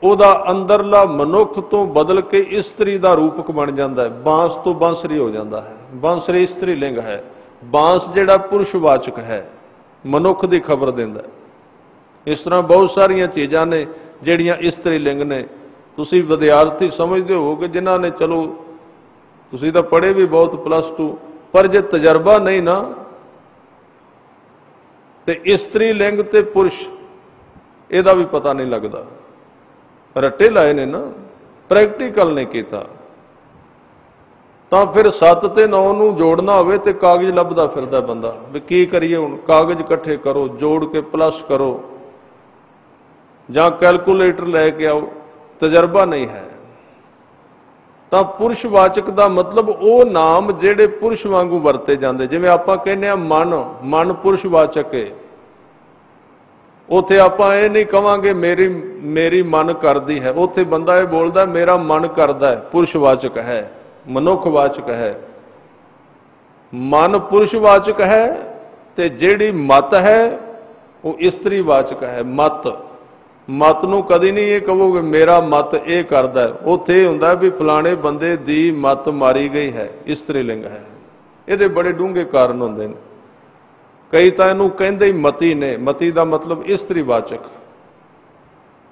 ਉਹਦਾ ਅੰਦਰਲਾ ਮਨੁੱਖ ਤੋਂ ਬਦਲ ਕੇ ਇਸਤਰੀ ਦਾ ਰੂਪਕ ਬਣ ਜਾਂਦਾ ਹੈ, ਬਾਂਸ ਤੋਂ ਬਾਂਸਰੀ ਹੋ ਜਾਂਦਾ ਹੈ। ਬਾਂਸਰੀ ਇਸਤਰੀ ਲਿੰਗ ਹੈ, ਬਾਂਸ ਜਿਹੜਾ ਪੁਰਸ਼ਵਾਚਕ ਹੈ, ਮਨੁੱਖ ਦੀ ਖਬਰ ਦਿੰਦਾ ਹੈ। ਇਸ ਤਰ੍ਹਾਂ ਬਹੁਤ ਸਾਰੀਆਂ ਚੀਜ਼ਾਂ ਨੇ ਜਿਹੜੀਆਂ ਇਸਤਰੀ ਲਿੰਗ ਨੇ। ਤੁਸੀਂ ਵਿਦਿਆਰਥੀ ਸਮਝਦੇ ਹੋਵੋਗੇ ਜਿਨ੍ਹਾਂ ਨੇ, ਚਲੋ ਤੁਸੀਂ ਤਾਂ ਪੜ੍ਹੇ ਵੀ ਬਹੁਤ +2, ਪਰ ਜੇ ਤਜਰਬਾ ਨਹੀਂ ਨਾ ਤੇ ਇਸਤਰੀ ਲਿੰਗ ਤੇ ਪੁਰਸ਼ ਇਹਦਾ ਵੀ ਪਤਾ ਨਹੀਂ ਲੱਗਦਾ। ਰੱਟੇ ਲਾਏ ਨੇ ਨਾ, ਪ੍ਰੈਕਟੀਕਲ ਨਹੀਂ ਕੀਤਾ। ਤਾਂ ਫਿਰ 7 ਤੇ 9 ਨੂੰ ਜੋੜਨਾ ਹੋਵੇ ਤੇ ਕਾਗਜ਼ ਲੱਭਦਾ ਫਿਰਦਾ ਬੰਦਾ ਵੀ ਕੀ ਕਰੀਏ ਹੁਣ। ਕਾਗਜ਼ ਇਕੱਠੇ ਕਰੋ, ਜੋੜ ਕੇ ਪਲੱਸ ਕਰੋ ਜਾਂ ਕੈਲਕੂਲੇਟਰ ਲੈ ਕੇ ਆਓ, ਤਜਰਬਾ ਨਹੀਂ ਹੈ। ਤਾਂ ਪੁਰਸ਼ਵਾਚਕ ਦਾ ਮਤਲਬ ਉਹ ਨਾਮ ਜਿਹੜੇ ਪੁਰਸ਼ ਵਾਂਗੂ ਵਰਤੇ ਜਾਂਦੇ। ਜਿਵੇਂ ਆਪਾਂ ਕਹਿੰਦੇ ਆ ਮਨ ਪੁਰਸ਼ਵਾਚਕ ਹੈ। ਉੱਥੇ ਆਪਾਂ ਇਹ ਨਹੀਂ ਕਵਾਂਗੇ ਮੇਰੀ ਮਨ ਕਰਦੀ ਹੈ, ਉੱਥੇ ਬੰਦਾ ਇਹ ਬੋਲਦਾ ਮੇਰਾ ਮਨ ਕਰਦਾ ਹੈ, ਪੁਰਸ਼ਵਾਚਕ ਹੈ, ਮਨੁੱਖਵਾਚਕ ਹੈ। ਮਨ ਪੁਰਸ਼ਵਾਚਕ ਹੈ ਤੇ ਜਿਹੜੀ ਮਤ ਹੈ ਉਹ ਇਸਤਰੀਵਾਚਕ ਹੈ। ਮਤ ਨੂੰ ਕਦੀ ਨਹੀਂ ਇਹ ਕਹੋਗੇ ਮੇਰਾ ਮਤ ਇਹ ਕਰਦਾ ਹੈ। ਉੱਥੇ ਇਹ ਹੁੰਦਾ ਵੀ ਫਲਾਣੇ ਬੰਦੇ ਦੀ ਮਤ ਮਾਰੀ ਗਈ ਹੈ, ਇਸਤਰੀ ਲਿੰਗ ਹੈ। ਇਹਦੇ ਬੜੇ ਡੂੰਘੇ ਕਾਰਨ ਹੁੰਦੇ ਨੇ। ਕਈ ਤਾਂ ਇਹਨੂੰ ਕਹਿੰਦੇ ਹੀ ਮਤੀ ਨੇ, ਮਤੀ ਦਾ ਮਤਲਬ ਇਸਤਰੀਵਾਚਕ।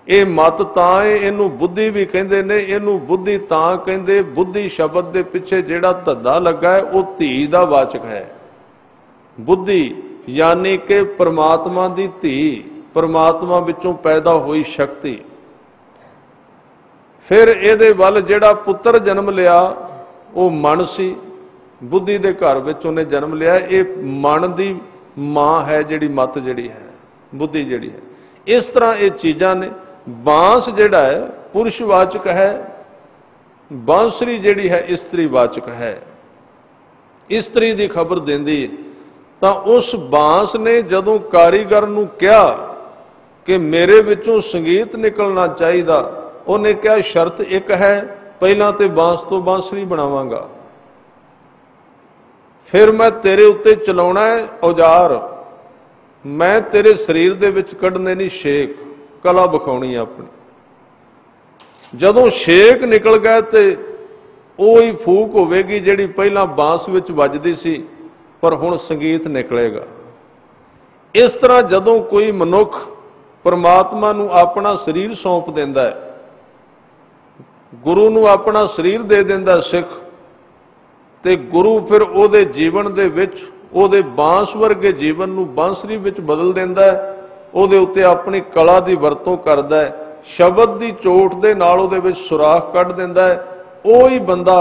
ਇਹ ਮਤ ਤਾਂ ਇਹਨੂੰ ਬੁੱਧੀ ਵੀ ਕਹਿੰਦੇ ਨੇ, ਇਹਨੂੰ ਬੁੱਧੀ ਤਾਂ ਕਹਿੰਦੇ, ਬੁੱਧੀ ਸ਼ਬਦ ਦੇ ਪਿੱਛੇ ਜਿਹੜਾ ਧੱਦਾ ਲੱਗਾ ਹੈ ਉਹ ਧੀ ਦਾ ਵਾਚਕ ਹੈ। ਬੁੱਧੀ ਯਾਨੀ ਕਿ ਪਰਮਾਤਮਾ ਦੀ ਧੀ, ਪਰਮਾਤਮਾ ਵਿੱਚੋਂ ਪੈਦਾ ਹੋਈ ਸ਼ਕਤੀ। ਫਿਰ ਇਹਦੇ ਵੱਲ ਜਿਹੜਾ ਪੁੱਤਰ ਜਨਮ ਲਿਆ ਉਹ ਮਨ ਸੀ, ਬੁੱਧੀ ਦੇ ਘਰ ਵਿੱਚ ਉਹਨੇ ਜਨਮ ਲਿਆ। ਇਹ ਮਨ ਦੀ ਮਾਂ ਹੈ ਜਿਹੜੀ ਮਤ ਜਿਹੜੀ ਹੈ, ਬੁੱਧੀ ਜਿਹੜੀ ਹੈ। ਇਸ ਤਰ੍ਹਾਂ ਇਹ ਚੀਜ਼ਾਂ ਨੇ। ਬਾਂਸ ਜਿਹੜਾ ਹੈ ਪੁਰਸ਼ਵਾਚਕ ਹੈ, ਬਾਂਸਰੀ ਜਿਹੜੀ ਹੈ ਇਸਤਰੀਵਾਚਕ ਹੈ, ਇਸਤਰੀ ਦੀ ਖਬਰ ਦਿੰਦੀ ਹੈ। ਤਾਂ ਉਸ ਬਾਂਸ ਨੇ ਜਦੋਂ ਕਾਰੀਗਰ ਨੂੰ ਕਿਹਾ ਕਿ ਮੇਰੇ ਵਿੱਚੋਂ ਸੰਗੀਤ ਨਿਕਲਣਾ ਚਾਹੀਦਾ, ਉਹਨੇ ਕਿਹਾ ਸ਼ਰਤ ਇੱਕ ਹੈ, ਪਹਿਲਾਂ ਤੇ ਬਾਂਸ ਤੋਂ ਬਾਂਸਰੀ ਬਣਾਵਾਂਗਾ, ਫਿਰ ਮੈਂ ਤੇਰੇ ਉੱਤੇ ਚਲਾਉਣਾ ਹੈ ਔਜ਼ਾਰ, ਮੈਂ ਤੇਰੇ ਸਰੀਰ ਦੇ ਵਿੱਚ ਕੱਢਣੇ ਨਹੀਂ ਛੇਕ, ਕਲਾ ਵਿਖਾਉਣੀ ਆਪਣੀ। ਜਦੋਂ ਛੇਕ ਨਿਕਲ ਗਿਆ ਤੇ ਉਹ ਹੀ ਫੂਕ ਹੋਵੇਗੀ ਜਿਹੜੀ ਪਹਿਲਾਂ ਬਾਂਸ ਵਿੱਚ ਵੱਜਦੀ ਸੀ, ਪਰ ਹੁਣ ਸੰਗੀਤ ਨਿਕਲੇਗਾ। ਇਸ ਤਰ੍ਹਾਂ ਜਦੋਂ ਕੋਈ ਮਨੁੱਖ ਪਰਮਾਤਮਾ ਨੂੰ ਆਪਣਾ ਸਰੀਰ ਸੌਂਪ ਦਿੰਦਾ ਹੈ, ਗੁਰੂ ਨੂੰ ਆਪਣਾ ਸਰੀਰ ਦੇ ਦਿੰਦਾ ਸਿੱਖ, ਤੇ ਗੁਰੂ ਫਿਰ ਉਹਦੇ ਜੀਵਨ ਦੇ ਵਿੱਚ ਉਹਦੇ ਬਾਂਸ ਵਰਗੇ ਜੀਵਨ ਨੂੰ ਬਾਂਸਰੀ ਵਿੱਚ ਬਦਲ ਦਿੰਦਾ ਹੈ। ਉਹਦੇ ਉੱਤੇ ਆਪਣੀ ਕਲਾ ਦੀ ਵਰਤੋਂ ਕਰਦਾ ਹੈ, ਸ਼ਬਦ ਦੀ ਚੋਟ ਦੇ ਨਾਲ ਉਹਦੇ ਵਿੱਚ ਸੁਰਾਖ ਕੱਢ ਦਿੰਦਾ ਹੈ। ਉਹ ਹੀ ਬੰਦਾ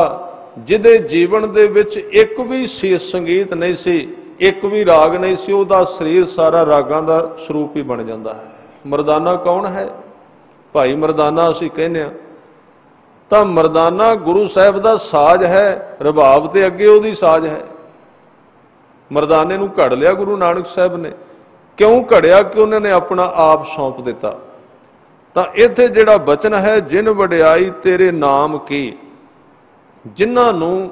ਜਿਹਦੇ ਜੀਵਨ ਦੇ ਵਿੱਚ ਇੱਕ ਵੀ ਸੰਗੀਤ ਨਹੀਂ ਸੀ, ਇੱਕ ਵੀ ਰਾਗ ਨਹੀਂ ਸੀ, ਉਹਦਾ ਸਰੀਰ ਸਾਰਾ ਰਾਗਾਂ ਦਾ ਸਰੂਪ ਹੀ ਬਣ ਜਾਂਦਾ ਹੈ। ਮਰਦਾਨਾ ਕੌਣ ਹੈ? ਭਾਈ ਮਰਦਾਨਾ ਅਸੀਂ ਕਹਿੰਦੇ ਹਾਂ। ਤਾਂ ਮਰਦਾਨਾ ਗੁਰੂ ਸਾਹਿਬ ਦਾ ਸਾਜ਼ ਹੈ, ਰਬਾਬ ਤੇ ਅੱਗੇ ਉਹਦੀ ਸਾਜ਼ ਹੈ। ਮਰਦਾਨੇ ਨੂੰ ਘੜ ਲਿਆ ਗੁਰੂ ਨਾਨਕ ਸਾਹਿਬ ਨੇ। ਕਿਉਂ ਘੜਿਆ? ਕਿ ਉਹਨਾਂ ਨੇ ਆਪਣਾ ਆਪ ਸੌਂਪ ਦਿੱਤਾ। ਤਾਂ ਇੱਥੇ ਜਿਹੜਾ ਬਚਨ ਹੈ, ਜਿਨ ਵਡਿਆਈ ਤੇਰੇ ਨਾਮ ਕੀ, ਜਿਨ੍ਹਾਂ ਨੂੰ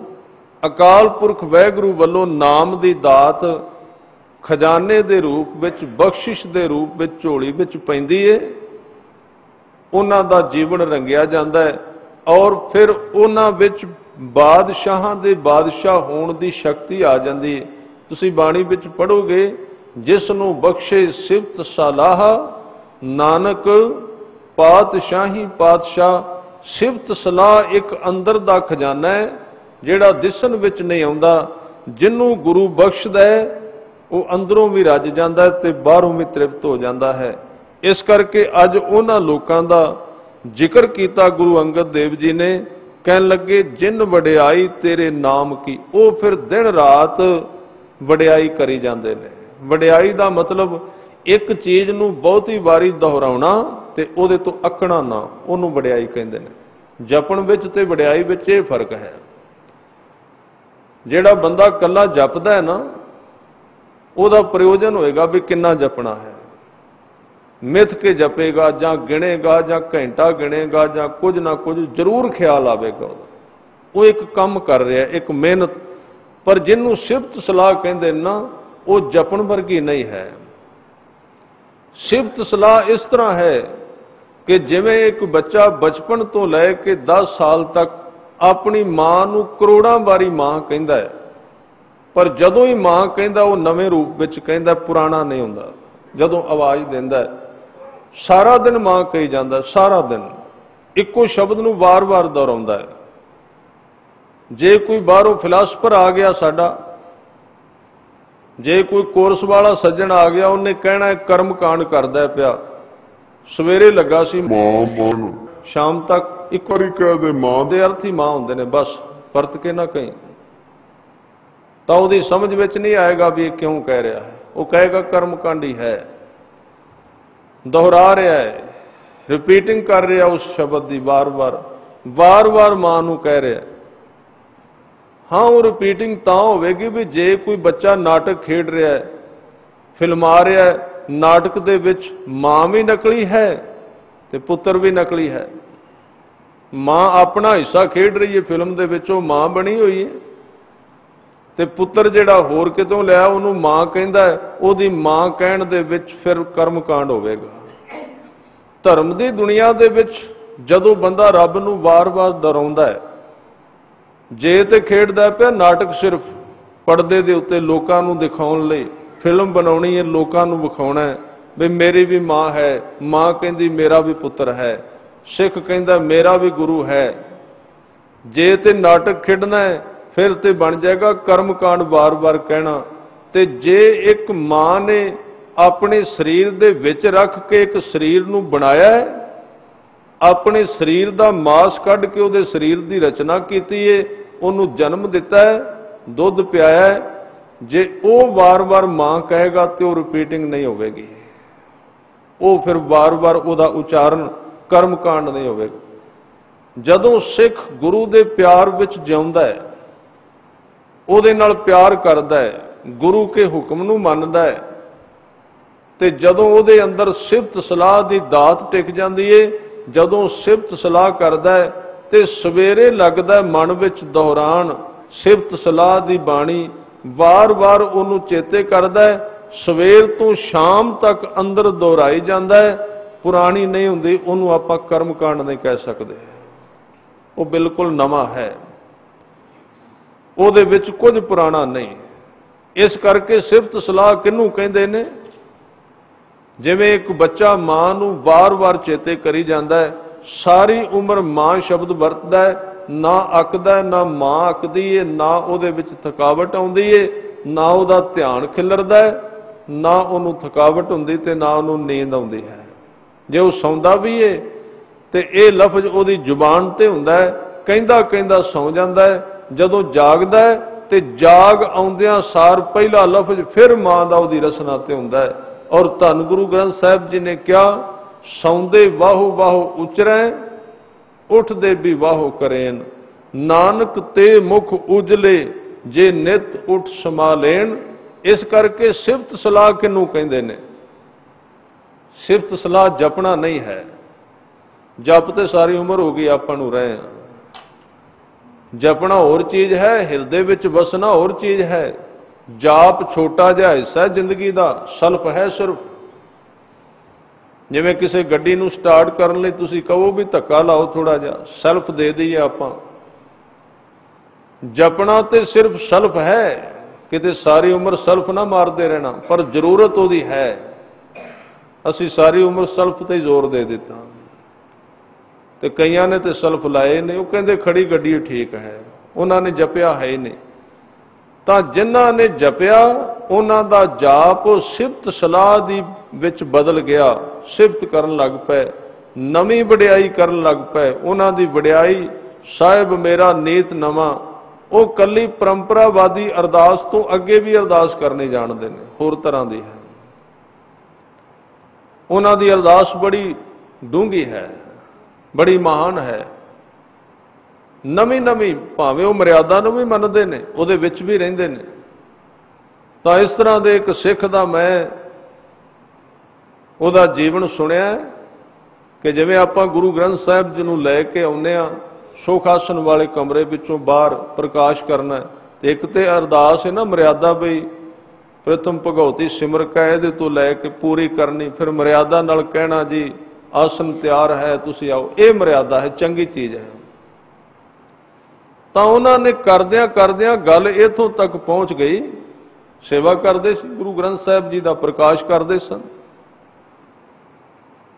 ਅਕਾਲ ਪੁਰਖ ਵਾਹਿਗੁਰੂ ਵੱਲੋਂ ਨਾਮ ਦੀ ਦਾਤ ਖਜ਼ਾਨੇ ਦੇ ਰੂਪ ਵਿੱਚ, ਬਖਸ਼ਿਸ਼ ਦੇ ਰੂਪ ਵਿੱਚ ਝੋਲੀ ਵਿੱਚ ਪੈਂਦੀ ਏ, ਉਹਨਾਂ ਦਾ ਜੀਵਨ ਰੰਗਿਆ ਜਾਂਦਾ ਹੈ। ਔਰ ਫਿਰ ਉਹਨਾਂ ਵਿੱਚ ਬਾਦਸ਼ਾਹਾਂ ਦੇ ਬਾਦਸ਼ਾਹ ਹੋਣ ਦੀ ਸ਼ਕਤੀ ਆ ਜਾਂਦੀ ਹੈ। ਤੁਸੀਂ ਬਾਣੀ ਵਿੱਚ ਪੜ੍ਹੋਗੇ, ਜਿਸ ਨੂੰ ਬਖਸ਼ੇ ਸਿਫਤ ਸਲਾਹ, ਨਾਨਕ ਪਾਤਸ਼ਾਹੀ ਪਾਤਸ਼ਾਹ। ਸਿਫਤ ਸਲਾਹ ਇੱਕ ਅੰਦਰ ਦਾ ਖਜ਼ਾਨਾ ਹੈ ਜਿਹੜਾ ਦਿਸਣ ਵਿੱਚ ਨਹੀਂ ਆਉਂਦਾ। ਜਿਹਨੂੰ ਗੁਰੂ ਬਖਸ਼ਦਾ ਹੈ ਉਹ ਅੰਦਰੋਂ ਵੀ ਰੱਜ ਜਾਂਦਾ ਹੈ ਤੇ ਬਾਹਰੋਂ ਵੀ ਤ੍ਰਿਪਤ ਹੋ ਜਾਂਦਾ ਹੈ। ਇਸ ਕਰਕੇ ਅੱਜ ਉਹਨਾਂ ਲੋਕਾਂ ਦਾ ਜ਼ਿਕਰ ਕੀਤਾ ਗੁਰੂ ਅੰਗਦ ਦੇਵ ਜੀ ਨੇ कहन लगे जिन वडियाई तेरे नाम की। वो फिर दिन रात वडियाई करी जाते ने। वडियाई का मतलब एक चीज नू बहुती वारी दोहराउणा ते ओदे तो अकना ना, उहनूं वडियाई कहंदे ने। जपण विच ते वडियाई विच ये फर्क है। जिहड़ा बंदा कल्ला जपदा है ना, ਉਹਦਾ प्रयोजन होएगा भी किन्ना जपना है। मिथ के जपेगा जां गिनेगा जां घंटा गिनेगा जां कुछ ना कुछ जरूर ख्याल आवेगा। वो एक काम कर रहा है, एक मेहनत। पर जिन्हों सिफत सलाह कहते ना, वो जपन वर्गी नहीं है। सिफत सलाह इस तरह है कि जिवें एक बच्चा बचपन तो लैके 10 साल तक अपनी मां नूं करोड़ां वारी मां कहता है, पर जदों ही मां कहता वो नवे रूप विच कहता, पुराना नहीं हुंदा। जदों आवाज देंदा सारा दिन मां कही जाता, सारा दिन इक्को शब्द नूं वार वार दोहराउंदा है। जे कोई बाहरों फिलासफर आ गया साडा, जे कोई कोर्स वाला सज्जन आ गया, उन्हें कहना है कर्म कांड करदा पिया। सवेरे लगा सी मां, शाम तक एक बारी कह दे मां दे अर्थ ही मां हुंदे ने, बस परत के ना कहीं। तो उसकी समझ विच नहीं आएगा भी क्यों कह रहा है। वो कहेगा कर्म कांड ही है, दोहरा रहा है, रिपीटिंग कर रहा उस शब्द की बार बार मां नूं कह रहा है। हाँ, वो रिपीटिंग तां होवेगी भी जे कोई बच्चा नाटक खेड रहा है, फिल्मा रहा है, नाटक दे विच मां भी नकली है ते पुत्र भी नकली है। मां अपना हिस्सा खेड रही है फिल्म दे विच, वो मां बनी हुई है, ते पुत्र जिहड़ा होर कितों लिया उहनूं मां कहंदा है। उहदी मां कहण दे विच फिर कर्म कांड होवेगा। धर्म दी दुनिया दे विच जदों बंदा रब नूं वार-वार दोहराउंदा है, जे ते खेडदा पिया नाटक सिर्फ पर्दे दे उत्ते लोकां नूं दिखाउण लई, फिल्म बनाउणी है, लोकां नूं विखाउणा है भी मेरी भी मां है, मां कहंदी मेरा भी पुत्र है, सिख कहंदा मेरा भी गुरु है। जे ते नाटक खेडना है फिर ते बन जाएगा कर्म कांड बार बार कहना। ते जे एक मां ने अपने शरीर दे विच रख के एक शरीर नूं बनाया है, अपने शरीर दा मास कढ़ के उहदे शरीर दी रचना कीती है, उहनूं जन्म दिता है, दुध पियाया है, जे वो बार बार मां कहेगा तो वो रिपीटिंग नहीं होगी, वो फिर बार बार उहदा उचारण कर्म कांड नहीं होगा। जदों सिख गुरु दे प्यार विच जिउंदा है, ਉਹਦੇ ਨਾਲ प्यार करदा है, गुरु के हुक्म नूं मनदा है, ते जदों ਉਹਦੇ अंदर सिफत सलाह दी दात टिक जाती है, जदों सिफत सलाह करदा है ते सवेरे लगदा है मन विच दोहरान सिफत सलाह दी बाणी वार वार ਉਹਨੂੰ चेते करदा है। सवेर तो शाम तक अंदर दोहराई जाता है, पुरानी नहीं हुंदी, ਉਹਨੂੰ आपां कर्म कांड नहीं कह सकते, वो बिल्कुल नवा है, ਉਹਦੇ ਵਿੱਚ कुछ पुराना नहीं। इस करके सिफत सलाह किनू कहते ने? जिवें एक बच्चा मां नूं वार वार चेते करी जाता है, सारी उम्र मां शब्द वरतदा है, ना अकदा है, ना मां अकदी है, ना ਉਹਦੇ ਵਿੱਚ थकावट आउंदी है, ना ਉਹਦਾ ध्यान खिलरदा है, ना ਉਹਨੂੰ थकावट हुंदी ते ना ਉਹਨੂੰ नींद आउंदी है। जे ਉਹ सौंदा भी है ते ਇਹ लफ्ज ਉਹਦੀ जुबान ते हुंदा है, कहंदा कहंदा सौ जांदा है। जदों जागदा है ते जाग आउंदियां सार पहला लफ्ज फिर मां दा उहदी रसना ते हुंदा है। और धन गुरु ग्रंथ साहिब जी ने क्या, सौंदे वाहो वाहो उचरै, उठदे भी वाहो करेन, नानक ते मुख उजले जे नित उठ समालेन। इस करके सिफत सलाह किनू कहंदे ने? सिफत सलाह जपना नहीं है। जप ते सारी उम्र हो गई आपां नूं रहे हैं, जपना होर चीज है, हिरदे विच वसना होर चीज है। जाप छोटा जिहा हिस्सा जिंदगी दा, सल्फ है सिर्फ। जिवें किसी गड्डी नूं स्टार्ट करन लई तुसीं कहो भी धक्का लाओ थोड़ा जिहा, सल्फ दे दईए आपां। जपना ते सिर्फ सल्फ है, किते सारी उम्र सल्फ ना मारते रहना, पर जरूरत उहदी है। असीं सारी उम्र सल्फ ते जोर दे दिता, ते कईयां ने ते सल्फ लाए ने, वो कहंदे खड़ी गड्डी ठीक है, उन्होंने जपिया है ही नहीं। तां जिन्हां ने जपिया उन्हां दा जाप सिफत सलाह दी विच बदल गया, सिफत करन लग पए, नवीं वडियाई करन लग पए। उन्हां दी वडियाई ਸਾਹਿਬ ਮੇਰਾ ਨੀਤ ਨਵਾਂ, ਉਹ ਕੱਲੀ ਪਰੰਪਰਾਵਾਦੀ ਅਰਦਾਸ ਤੋਂ ਅੱਗੇ ਵੀ ਅਰਦਾਸ ਕਰਨੀ ਜਾਣਦੇ ਨੇ, ਹੋਰ ਤਰ੍ਹਾਂ ਦੀ ਹੈ ਉਹਨਾਂ ਦੀ ਅਰਦਾਸ, ਬੜੀ ਡੂੰਘੀ ਹੈ, ਬੜੀ ਮਹਾਨ ਹੈ। ਨਵੀਂ ਨਵੀਂ ਭਾਵੇਂ ਉਹ ਮਰਿਆਦਾ ਨੂੰ ਵੀ ਮੰਨਦੇ ਨੇ, ਉਹਦੇ ਵਿੱਚ ਵੀ ਰਹਿੰਦੇ ਨੇ। ਤਾਂ ਇਸ ਤਰ੍ਹਾਂ ਦੇ ਇੱਕ ਸਿੱਖ ਦਾ ਮੈਂ ਉਹਦਾ ਜੀਵਨ ਸੁਣਿਆ ਕਿ ਜਿਵੇਂ ਆਪਾਂ ਗੁਰੂ ਗ੍ਰੰਥ ਸਾਹਿਬ ਜੀ ਨੂੰ ਲੈ ਕੇ ਆਉਂਦੇ ਹਾਂ, ਸੁਖ ਆਸਣ ਵਾਲੇ ਕਮਰੇ ਵਿੱਚੋਂ ਬਾਹਰ ਪ੍ਰਕਾਸ਼ ਕਰਨਾ, ਤੇ ਇੱਕ ਤੇ ਅਰਦਾਸ ਹੈ ਨਾ ਮਰਿਆਦਾ, ਬਈ ਪ੍ਰਥਮ ਭਗਉਤੀ ਸਿਮਰ ਕਾ, ਇਹਦੇ ਤੋਂ ਲੈ ਕੇ ਪੂਰੀ ਕਰਨੀ, ਫਿਰ ਮਰਿਆਦਾ ਨਾਲ ਕਹਿਣਾ ਜੀ ਆਸਨ ਤਿਆਰ ਹੈ ਤੁਸੀਂ ਆਓ, ਇਹ ਮਰਿਆਦਾ ਹੈ, ਚੰਗੀ ਚੀਜ਼ ਹੈ। ਤਾਂ ਉਹਨਾਂ ਨੇ ਕਰਦਿਆਂ ਕਰਦਿਆਂ ਗੱਲ ਇੱਥੋਂ ਤੱਕ ਪਹੁੰਚ ਗਈ, ਸੇਵਾ ਕਰਦੇ ਸੀ, ਗੁਰੂ ਗ੍ਰੰਥ ਸਾਹਿਬ ਜੀ ਦਾ ਪ੍ਰਕਾਸ਼ ਕਰਦੇ ਸਨ।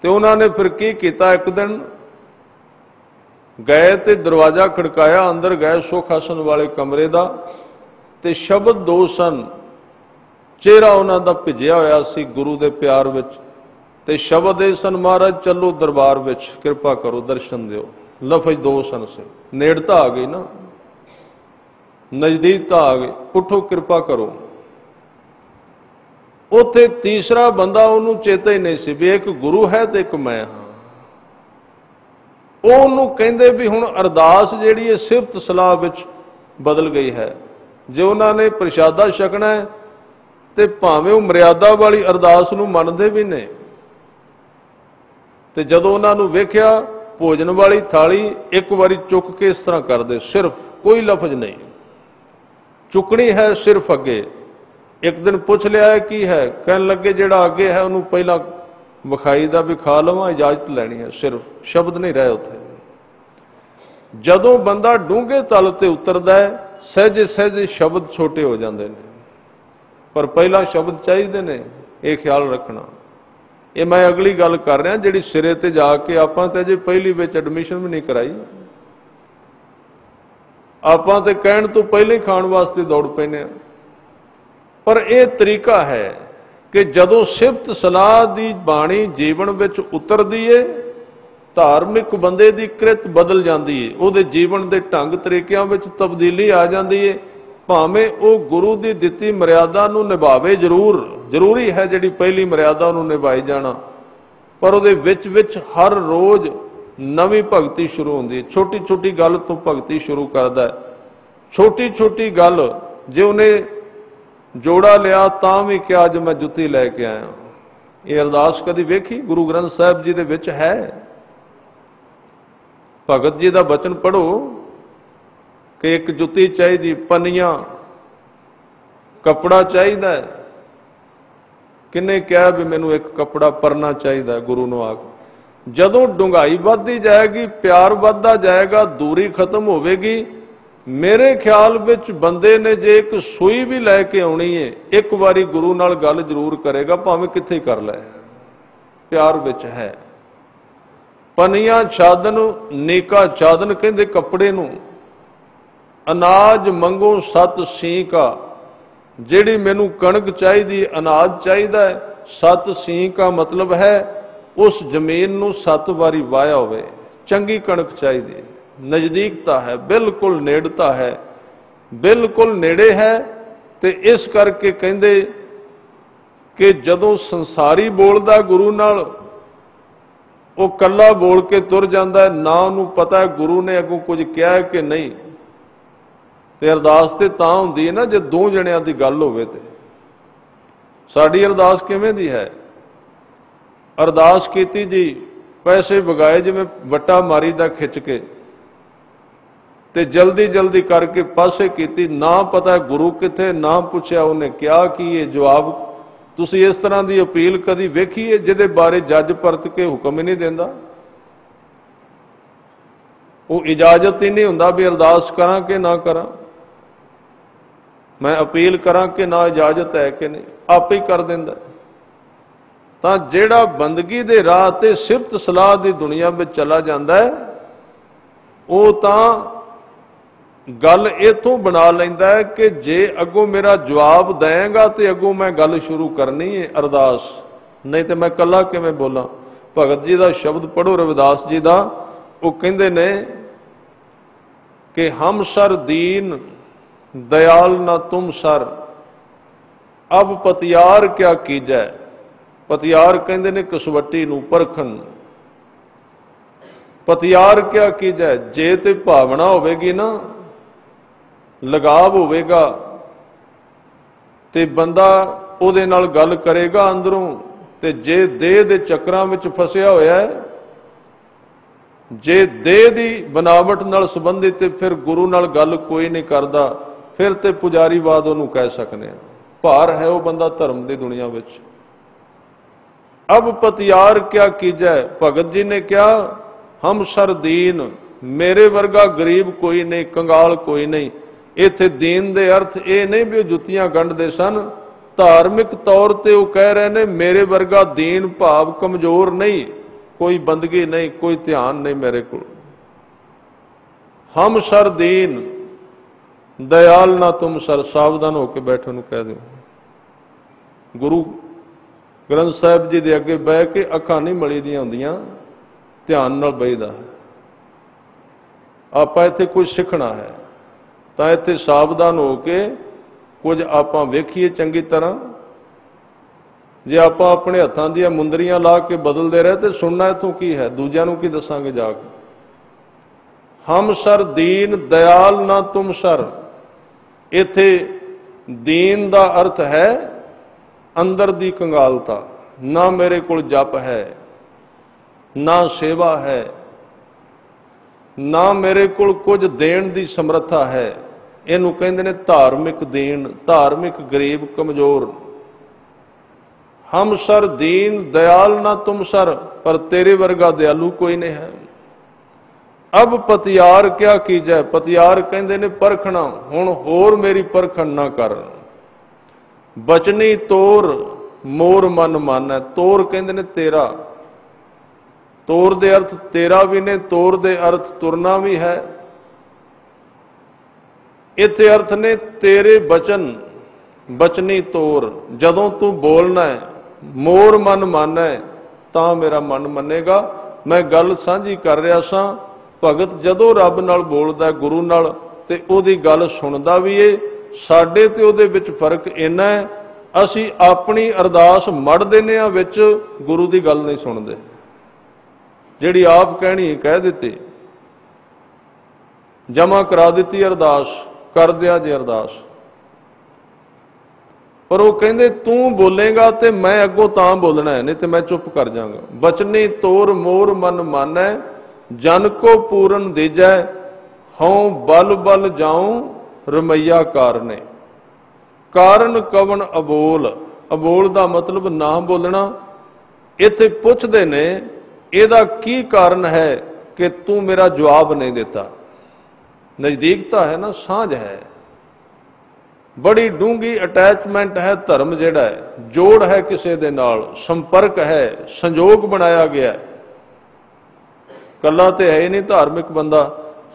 ਤੇ ਉਹਨਾਂ ਨੇ ਫਿਰ ਕੀ ਕੀਤਾ, ਇੱਕ ਦਿਨ ਗਏ ਤੇ ਦਰਵਾਜ਼ਾ ਖੜਕਾਇਆ, ਅੰਦਰ ਗਏ ਸੁਖ ਆਸਣ ਵਾਲੇ ਕਮਰੇ ਦਾ, ਤੇ ਸ਼ਬਦ ਦੋ ਸਨ, ਚਿਹਰਾ ਉਹਨਾਂ ਦਾ ਭਿੱਜਿਆ ਹੋਇਆ ਸੀ ਗੁਰੂ ਦੇ ਪਿਆਰ ਵਿੱਚ, ਤੇ ਸ਼ਬਦ ਇਹ ਸਨ, ਮਹਾਰਾਜ ਚੱਲੋ ਦਰਬਾਰ ਵਿੱਚ, ਕਿਰਪਾ ਕਰੋ, ਦਰਸ਼ਨ ਦਿਓ। ਲਫ਼ਜ਼ ਦੋ ਸਨ ਸੇ, ਨੇੜਤਾ ਆ ਗਈ ਨਾ, ਨਜ਼ਦੀਕਤਾ ਆ ਗਈ, ਉਠੋ ਕਿਰਪਾ ਕਰੋ। ਉੱਥੇ ਤੀਸਰਾ ਬੰਦਾ ਉਹਨੂੰ ਚੇਤਾ ਹੀ ਨਹੀਂ ਸੀ ਵੀ ਇੱਕ ਗੁਰੂ ਹੈ ਤੇ ਇੱਕ ਮੈਂ ਹਾਂ। ਉਹਨੂੰ ਕਹਿੰਦੇ ਵੀ ਹੁਣ ਅਰਦਾਸ ਜਿਹੜੀ ਹੈ ਸਿਫਤ ਸਲਾਹ ਵਿੱਚ ਬਦਲ ਗਈ ਹੈ। ਜੇ ਉਹਨਾਂ ਨੇ ਪ੍ਰਸ਼ਾਦਾ ਛਕਣਾ ਹੈ ਤੇ ਭਾਵੇਂ ਉਹ ਮਰਿਆਦਾ ਵਾਲੀ ਅਰਦਾਸ ਨੂੰ ਮੰਨਦੇ ਵੀ ਨੇ, ਤੇ ਜਦੋਂ ਉਹਨਾਂ ਨੂੰ ਵੇਖਿਆ ਭੋਜਨ ਵਾਲੀ ਥਾਲੀ ਇੱਕ ਵਾਰੀ ਚੁੱਕ ਕੇ ਇਸ ਤਰ੍ਹਾਂ ਕਰਦੇ, ਸਿਰਫ ਕੋਈ ਲਫ਼ਜ਼ ਨਹੀਂ, ਚੁੱਕਣੀ ਹੈ ਸਿਰਫ ਅੱਗੇ। ਇੱਕ ਦਿਨ ਪੁੱਛ ਲਿਆ ਕੀ ਹੈ, ਕਹਿਣ ਲੱਗੇ ਜਿਹੜਾ ਅੱਗੇ ਹੈ ਉਹਨੂੰ ਪਹਿਲਾਂ ਵਿਖਾਈ ਦਾ ਵੀ ਖਾ ਲਵਾਂ, ਇਜਾਜ਼ਤ ਲੈਣੀ ਹੈ, ਸਿਰਫ ਸ਼ਬਦ ਨਹੀਂ ਰਹੇ ਉੱਥੇ। ਜਦੋਂ ਬੰਦਾ ਡੂੰਘੇ ਤਲ ਤੇ ਉਤਰਦਾ ਹੈ, ਸਹਿਜੇ ਸਹਿਜੇ ਸ਼ਬਦ ਛੋਟੇ ਹੋ ਜਾਂਦੇ ਨੇ, ਪਰ ਪਹਿਲਾਂ ਸ਼ਬਦ ਚਾਹੀਦੇ ਨੇ, ਇਹ ਖਿਆਲ ਰੱਖਣਾ। ਇਹ ਮੈਂ ਅਗਲੀ ਗੱਲ ਕਰ ਰਿਹਾ ਜਿਹੜੀ ਸਿਰੇ ਤੇ ਜਾ ਕੇ ਆਪਾਂ ਤੇ ਅਜੇ ਪਹਿਲੀ ਵਿੱਚ ਐਡਮਿਸ਼ਨ ਵੀ ਨਹੀਂ ਕਰਾਈ, ਆਪਾਂ ਤੇ ਕਹਿਣ ਤੋਂ ਪਹਿਲਾਂ ਹੀ ਖਾਣ ਵਾਸਤੇ ਦੌੜ ਪੈਨੇ ਆ। ਪਰ ਇਹ ਤਰੀਕਾ ਹੈ ਕਿ ਜਦੋਂ ਸਿਫਤ ਸਲਾਹ ਦੀ ਬਾਣੀ ਜੀਵਨ ਵਿੱਚ ਉਤਰਦੀ ਏ, ਧਾਰਮਿਕ ਬੰਦੇ ਦੀ ਕ੍ਰਿਤ ਬਦਲ ਜਾਂਦੀ ਏ, ਉਹਦੇ ਜੀਵਨ ਦੇ ਢੰਗ ਤਰੀਕਿਆਂ ਵਿੱਚ ਤਬਦੀਲੀ ਆ ਜਾਂਦੀ ਏ। ਭਾਵੇਂ ਉਹ ਗੁਰੂ ਦੀ ਦਿੱਤੀ ਮਰਿਆਦਾ ਨੂੰ ਨਿਭਾਵੇ, ਜ਼ਰੂਰੀ ਹੈ ਜਿਹੜੀ ਪਹਿਲੀ ਮਰਿਆਦਾ ਉਹਨੂੰ ਨਿਭਾਈ ਜਾਣਾ, ਪਰ ਉਹਦੇ ਵਿੱਚ ਹਰ ਰੋਜ਼ ਨਵੀਂ ਭਗਤੀ ਸ਼ੁਰੂ ਹੁੰਦੀ ਹੈ। ਛੋਟੀ ਛੋਟੀ ਗੱਲ ਤੋਂ ਭਗਤੀ ਸ਼ੁਰੂ ਕਰਦਾ ਹੈ। ਛੋਟੀ ਛੋਟੀ ਗੱਲ, ਜੇ ਉਹਨੇ ਜੋੜਾ ਲਿਆ ਤਾਂ ਵੀ ਕਿਹਾ ਅੱਜ ਮੈਂ ਜੁੱਤੀ ਲੈ ਕੇ ਆਇਆ। ਇਹ ਅਰਦਾਸ ਕਦੀ ਵੇਖੀ? ਗੁਰੂ ਗ੍ਰੰਥ ਸਾਹਿਬ ਜੀ ਦੇ ਵਿੱਚ ਹੈ। ਭਗਤ ਜੀ ਦਾ ਬਚਨ ਪੜ੍ਹੋ ਕਿ ਇੱਕ ਜੁੱਤੀ ਚਾਹੀਦੀ, ਪੰਨੀਆਂ, ਕੱਪੜਾ ਚਾਹੀਦਾ। ਕਿੰਨੇ ਕਿਹਾ ਵੀ ਮੈਨੂੰ ਇੱਕ ਕੱਪੜਾ ਪਰਨਾ ਚਾਹੀਦਾ ਗੁਰੂ ਨੂੰ ਆ ਕੇ। ਜਦੋਂ ਡੂੰਘਾਈ ਵੱਧਦੀ ਜਾਏਗੀ, ਪਿਆਰ ਵੱਧਦਾ ਜਾਏਗਾ, ਦੂਰੀ ਖਤਮ ਹੋਵੇਗੀ। ਮੇਰੇ ਖਿਆਲ ਵਿੱਚ ਬੰਦੇ ਨੇ ਜੇ ਇੱਕ ਸੂਈ ਵੀ ਲੈ ਕੇ ਆਉਣੀ ਹੈ, ਇੱਕ ਵਾਰੀ ਗੁਰੂ ਨਾਲ ਗੱਲ ਜ਼ਰੂਰ ਕਰੇਗਾ, ਭਾਵੇਂ ਕਿੱਥੇ ਕਰ ਲੈ, ਪਿਆਰ ਵਿੱਚ ਹੈ। ਪਨੀਆਂ ਛਾਦਨ, ਨੀਕਾ ਛਾਦਨ ਕਹਿੰਦੇ ਕੱਪੜੇ ਨੂੰ। ਅਨਾਜ ਮੰਗੋ ਸਤ ਸੀ ਕਾ, ਜਿਹੜੀ ਮੈਨੂੰ ਕਣਕ ਚਾਹੀਦੀ, ਅਨਾਜ ਚਾਹੀਦਾ ਹੈ। ਸਤ ਸੀ ਕਾ ਮਤਲਬ ਹੈ ਉਸ ਜ਼ਮੀਨ ਨੂੰ 7 ਵਾਰੀ ਵਾਹਿਆ ਹੋਵੇ, ਚੰਗੀ ਕਣਕ ਚਾਹੀਦੀ ਹੈ। ਨਜ਼ਦੀਕਤਾ ਹੈ, ਬਿਲਕੁਲ ਨੇੜਤਾ ਹੈ, ਬਿਲਕੁਲ ਨੇੜੇ ਹੈ। ਤੇ ਇਸ ਕਰਕੇ ਕਹਿੰਦੇ ਕਿ ਜਦੋਂ ਸੰਸਾਰੀ ਬੋਲਦਾ ਗੁਰੂ ਨਾਲ, ਉਹ ਕੱਲਾ ਬੋਲ ਕੇ ਤੁਰ ਜਾਂਦਾ, ਨਾ ਉਹਨੂੰ ਪਤਾ ਗੁਰੂ ਨੇ ਅੱਗੋਂ ਕੁਝ ਕਿਹਾ ਕਿ ਨਹੀਂ। ਤੇ ਅਰਦਾਸ ਤੇ ਤਾਂ ਹੁੰਦੀ ਹੈ ਨਾ ਜੇ ਦੋ ਜਣਿਆਂ ਦੀ ਗੱਲ ਹੋਵੇ। ਤੇ ਸਾਡੀ ਅਰਦਾਸ ਕਿਵੇਂ ਦੀ ਹੈ? ਅਰਦਾਸ ਕੀਤੀ ਜੀ, ਪੈਸੇ ਵਗਾਏ ਜਿਵੇਂ ਵੱਟਾ ਮਾਰੀ ਦਾ ਖਿੱਚ ਕੇ, ਤੇ ਜਲਦੀ ਜਲਦੀ ਕਰਕੇ ਪਾਸੇ ਕੀਤੀ, ਨਾ ਪਤਾ ਗੁਰੂ ਕਿੱਥੇ, ਨਾ ਪੁੱਛਿਆ ਉਹਨੇ ਕਿਹਾ ਕੀ ਹੈ ਜਵਾਬ। ਤੁਸੀਂ ਇਸ ਤਰ੍ਹਾਂ ਦੀ ਅਪੀਲ ਕਦੀ ਵੇਖੀ ਹੈ ਜਿਹਦੇ ਬਾਰੇ ਜੱਜ ਪਰਤ ਕੇ ਹੁਕਮ ਹੀ ਨਹੀਂ ਦਿੰਦਾ? ਉਹ ਇਜਾਜ਼ਤ ਹੀ ਨਹੀਂ ਹੁੰਦਾ ਵੀ ਅਰਦਾਸ ਕਰਾਂ ਕਿ ਨਾ ਕਰਾਂ, ਮੈਂ ਅਪੀਲ ਕਰਾਂ ਕਿ ਨਾ, ਇਜਾਜ਼ਤ ਹੈ ਕਿ ਨਹੀਂ, ਆਪੇ ਹੀ ਕਰ ਦਿੰਦਾ। ਤਾਂ ਜਿਹੜਾ ਬੰਦਗੀ ਦੇ ਰਾਹ ਤੇ ਸਿਫਤ ਸਲਾਹ ਦੀ ਦੁਨੀਆ ਵਿੱਚ ਚਲਾ ਜਾਂਦਾ ਹੈ, ਉਹ ਤਾਂ ਗੱਲ ਇਥੋਂ ਬਣਾ ਲੈਂਦਾ ਹੈ ਕਿ ਜੇ ਅੱਗੋਂ ਮੇਰਾ ਜਵਾਬ ਦੇਂਗਾ ਤੇ ਅੱਗੋਂ ਮੈਂ ਗੱਲ ਸ਼ੁਰੂ ਕਰਨੀ ਹੈ ਅਰਦਾਸ, ਨਹੀਂ ਤੇ ਮੈਂ ਕੱਲਾ ਕਿਵੇਂ ਬੋਲਾਂ। ਭਗਤ ਜੀ ਦਾ ਸ਼ਬਦ ਪੜ੍ਹੋ, ਰਵਿਦਾਸ ਜੀ ਦਾ। ਉਹ ਕਹਿੰਦੇ ਨੇ कि हम सर दीन दयाल ना तुम सर, अब पतियार क्या कीजै। पतियार कहते ने कसवट्टी नूं परखण। पतियार क्या कीजै, जे ते भावना होवेगी ना, लगाव होवेगा ते बंदा ਉਹਦੇ ਨਾਲ ਗੱਲ ਕਰੇਗਾ ਅੰਦਰੋਂ। ਤੇ ਜੇ ਦੇਹ ਦੇ ਚੱਕਰਾਂ ਵਿੱਚ ਫਸਿਆ ਹੋਇਆ ਹੈ, ਜੇ ਦੇਹ ਦੀ ਬਨਾਵਟ ਨਾਲ ਸੰਬੰਧਿਤ ਤੇ ਫਿਰ ਗੁਰੂ ਨਾਲ ਗੱਲ ਕੋਈ ਨਹੀਂ ਕਰਦਾ, ਫਿਰ ਤੇ ਪੁਜਾਰੀਵਾਦ ਉਹਨੂੰ ਕਹਿ ਸਕਨੇ ਆ। ਭਾਰ ਹੈ ਉਹ ਬੰਦਾ ਧਰਮ ਦੀ ਦੁਨੀਆ ਵਿੱਚ। ਅਬ ਪਤਿਆਰ ਕਿਆ ਕੀਜੈ, ਭਗਤ ਜੀ ਨੇ ਕਿਹਾ ਹਮ ਸਰਦੀਨ, ਮੇਰੇ ਵਰਗਾ ਗਰੀਬ ਕੋਈ ਨਹੀਂ, ਕੰਗਾਲ ਕੋਈ ਨਹੀਂ। ਇੱਥੇ ਦੀਨ ਦੇ ਅਰਥ ਇਹ ਨਹੀਂ ਵੀ ਉਹ ਜੁੱਤੀਆਂ ਗੰਢਦੇ ਸਨ। ਧਾਰਮਿਕ ਤੌਰ ਤੇ ਉਹ ਕਹਿ ਰਹੇ ਨੇ ਮੇਰੇ ਵਰਗਾ ਦੀਨ ਭਾਵ ਕਮਜ਼ੋਰ ਨਹੀਂ, ਕੋਈ ਬੰਦਗੀ ਨਹੀਂ, ਕੋਈ ਧਿਆਨ ਨਹੀਂ ਮੇਰੇ ਕੋਲ। ਹਮ ਸਰ ਦੀਨ ਦਇਆਲ ਨਾ ਤੁਮ ਸਰ। ਸਾਵਧਾਨ ਹੋ ਕੇ ਬੈਠੋ ਨੂੰ ਕਹਿ ਦਿਓ। ਗੁਰੂ ਗ੍ਰੰਥ ਸਾਹਿਬ ਜੀ ਦੇ ਅੱਗੇ ਬਹਿ ਕੇ ਅੱਖਾਂ ਨਹੀਂ ਮਲੀ ਦੀਆਂ ਹੁੰਦੀਆਂ, ਧਿਆਨ ਨਾਲ ਬਈਦਾ ਹੈ। ਆਪਾਂ ਇੱਥੇ ਕੁਝ ਸਿੱਖਣਾ ਹੈ ਤਾਂ ਇੱਥੇ ਸਾਵਧਾਨ ਹੋ ਕੇ ਕੁਝ ਆਪਾਂ ਵੇਖੀਏ ਚੰਗੀ ਤਰ੍ਹਾਂ। ਜੇ ਆਪਾਂ ਆਪਣੇ ਹੱਥਾਂ ਦੀਆਂ ਮੁੰਦਰੀਆਂ ਲਾ ਕੇ ਬਦਲਦੇ ਰਹੇ ਤੇ ਸੁਣਨਾ ਇੱਥੋਂ ਕੀ ਹੈ, ਦੂਜਿਆਂ ਨੂੰ ਕੀ ਦੱਸਾਂਗੇ ਜਾ ਕੇ। ਹਮ ਸਰ ਦੀਨ ਦਇਆਲ ਨਾ ਤੁਮ ਸਰ। ਇੱਥੇ ਦੀਨ ਦਾ ਅਰਥ ਹੈ ਅੰਦਰ ਦੀ ਕੰਗਾਲਤਾ। ਨਾ ਮੇਰੇ ਕੋਲ ਜਪ ਹੈ, ਨਾ ਸੇਵਾ ਹੈ, ਨਾ ਮੇਰੇ ਕੋਲ ਕੁਝ ਦੇਣ ਦੀ ਸਮਰੱਥਾ ਹੈ। ਇਹਨੂੰ ਕਹਿੰਦੇ ਨੇ ਧਾਰਮਿਕ ਦੀਨ, ਧਾਰਮਿਕ ਗਰੀਬ ਕਮਜ਼ੋਰ। ਹਮ ਸਰ ਦੀਨ ਦਇਆਲ ਨਾ ਤੁਮ ਸਰ, ਪਰ ਤੇਰੇ ਵਰਗਾ ਦਿਆਲੂ ਕੋਈ ਨਹੀਂ ਹੈ। ਅਬ ਪਤਿਆਰ ਕਿਆ ਕੀਜੈ, ਪਤਿਆਰ ਕਹਿੰਦੇ ਨੇ ਪਰਖਣਾ। ਹੁਣ ਹੋਰ ਮੇਰੀ ਪਰਖਣ ਨਾ ਕਰ। ਬਚਨੀ ਤੋਰ ਮੋਰ ਮਨ ਮਾਨੈ। ਤੋਰ ਕਹਿੰਦੇ ਨੇ ਤੇਰਾ। ਤੋਰ ਦੇ ਅਰਥ ਤੇਰਾ ਵੀ ਨੇ, ਤੋਰ ਦੇ ਅਰਥ ਤੁਰਨਾ ਵੀ ਹੈ। ਇੱਥੇ ਅਰਥ ਨੇ ਤੇਰੇ ਬਚਨ, ਬਚਨੀ ਤੋਰ। ਜਦੋਂ ਤੂੰ ਬੋਲਣਾ ਹੈ, ਮੋਰ ਮਨ ਮਾਨੈ, ਤਾਂ ਮੇਰਾ ਮਨ ਮੰਨੇਗਾ। ਮੈਂ ਗੱਲ ਸਾਂਝੀ ਕਰ ਰਿਹਾ ਸਾਂ। ਭਗਤ ਜਦੋਂ ਰੱਬ ਨਾਲ ਬੋਲਦਾ, ਗੁਰੂ ਨਾਲ, ਤੇ ਉਹਦੀ ਗੱਲ ਸੁਣਦਾ ਵੀ ਏ। ਸਾਡੇ ਤੇ ਉਹਦੇ ਵਿੱਚ ਫਰਕ ਇੰਨਾ ਹੈ, ਅਸੀਂ ਆਪਣੀ ਅਰਦਾਸ ਮੜ ਦਿੰਦੇ ਹਾਂ ਵਿੱਚ, ਗੁਰੂ ਦੀ ਗੱਲ ਨਹੀਂ ਸੁਣਦੇ। ਜਿਹੜੀ ਆਪ ਕਹਿਣੀ ਕਹਿ ਦਿੱਤੀ, ਜਮਾ ਕਰਾ ਦਿੱਤੀ ਅਰਦਾਸ, ਕਰ ਦਿਆ ਜੇ ਅਰਦਾਸ। ਪਰ ਉਹ ਕਹਿੰਦੇ ਤੂੰ ਬੋਲੇਗਾ ਤੇ ਮੈਂ ਅੱਗੋਂ ਤਾਂ ਬੋਲਣਾ ਹੈ, ਨਹੀਂ ਤੇ ਮੈਂ ਚੁੱਪ ਕਰ ਜਾਵਾਂਗਾ। ਬਚਨੀ ਤੋਰ ਮੋਰ ਮਨ ਮਾਨੈ, ਜਨ ਕੋ ਪੂਰਨ ਦੇਜੈ, ਹਉ ਬਲ ਬਲ ਜਾਉ ਰਮਈਆ ਕਾਰਨੇ। ਕਾਰਨ ਕਵਣ ਅਬੋਲ। ਅਬੋਲ ਦਾ ਮਤਲਬ ਨਾ ਬੋਲਣਾ। ਇੱਥੇ ਪੁੱਛਦੇ ਨੇ ਇਹਦਾ ਕੀ ਕਾਰਨ ਹੈ ਕਿ ਤੂੰ ਮੇਰਾ ਜਵਾਬ ਨਹੀਂ ਦਿੱਤਾ। ਨਜ਼ਦੀਕਤਾ ਹੈ ਨਾ, ਸਾਂਝ ਹੈ, ਬੜੀ ਡੂੰਘੀ ਅਟੈਚਮੈਂਟ ਹੈ। ਧਰਮ ਜਿਹੜਾ ਹੈ ਜੋੜ ਹੈ ਕਿਸੇ ਦੇ ਨਾਲ, ਸੰਪਰਕ ਹੈ, ਸੰਜੋਗ ਬਣਾਇਆ ਗਿਆ। ਕੱਲਾ ਤੇ ਹੈ ਹੀ ਨਹੀਂ ਧਾਰਮਿਕ ਬੰਦਾ।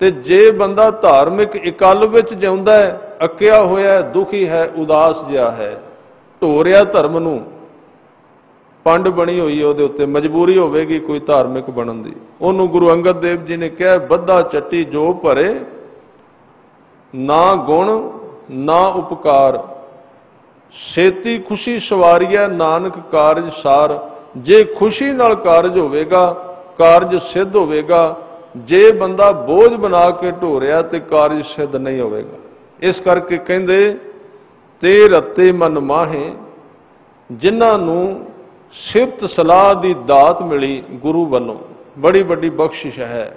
ਤੇ ਜੇ ਬੰਦਾ ਧਾਰਮਿਕ ਇਕੱਲ ਵਿੱਚ ਜਿਉਂਦਾ ਹੈ, ਅੱਕਿਆ ਹੋਇਆ, ਦੁਖੀ ਹੈ, ਉਦਾਸ ਜਿਹਾ ਹੈ, ਢੋ ਰਿਹਾ ਧਰਮ ਨੂੰ, ਪੰਡ ਬਣੀ ਹੋਈ ਹੈ ਉਹਦੇ ਉੱਤੇ, ਮਜਬੂਰੀ ਹੋਵੇਗੀ ਕੋਈ ਧਾਰਮਿਕ ਬਣਨ ਦੀ। ਉਹਨੂੰ ਗੁਰੂ ਅੰਗਦ ਦੇਵ ਜੀ ਨੇ ਕਿਹਾ ਬੱਧਾ ਚੱਟੀ ਜੋ ਭਰੇ, ਨਾ ਗੁਣ ਨਾ ਉਪਕਾਰ, ਛੇਤੀ ਖੁਸ਼ੀ ਸਵਾਰੀਐ ਨਾਨਕ ਕਾਰਜ ਸਾਰ। ਜੇ ਖੁਸ਼ੀ ਨਾਲ ਕਾਰਜ ਹੋਵੇਗਾ, ਕਾਰਜ ਸਿੱਧ ਹੋਵੇਗਾ। ਜੇ ਬੰਦਾ ਬੋਝ ਬਣਾ ਕੇ ਢੋ ਰਿਹਾ ਤੇ ਕਾਰਜ ਸਿੱਧ ਨਹੀਂ ਹੋਵੇਗਾ। ਇਸ ਕਰਕੇ ਕਹਿੰਦੇ ਤੇ ਰਤੇ ਮਨ ਮਾਹੇ, ਜਿਨ੍ਹਾਂ ਨੂੰ ਸਿਫਤ ਸਲਾਹ ਦੀ ਦਾਤ ਮਿਲੀ ਗੁਰੂ ਵੱਲੋਂ, ਬੜੀ ਵੱਡੀ ਬਖਸ਼ਿਸ਼ ਹੈ।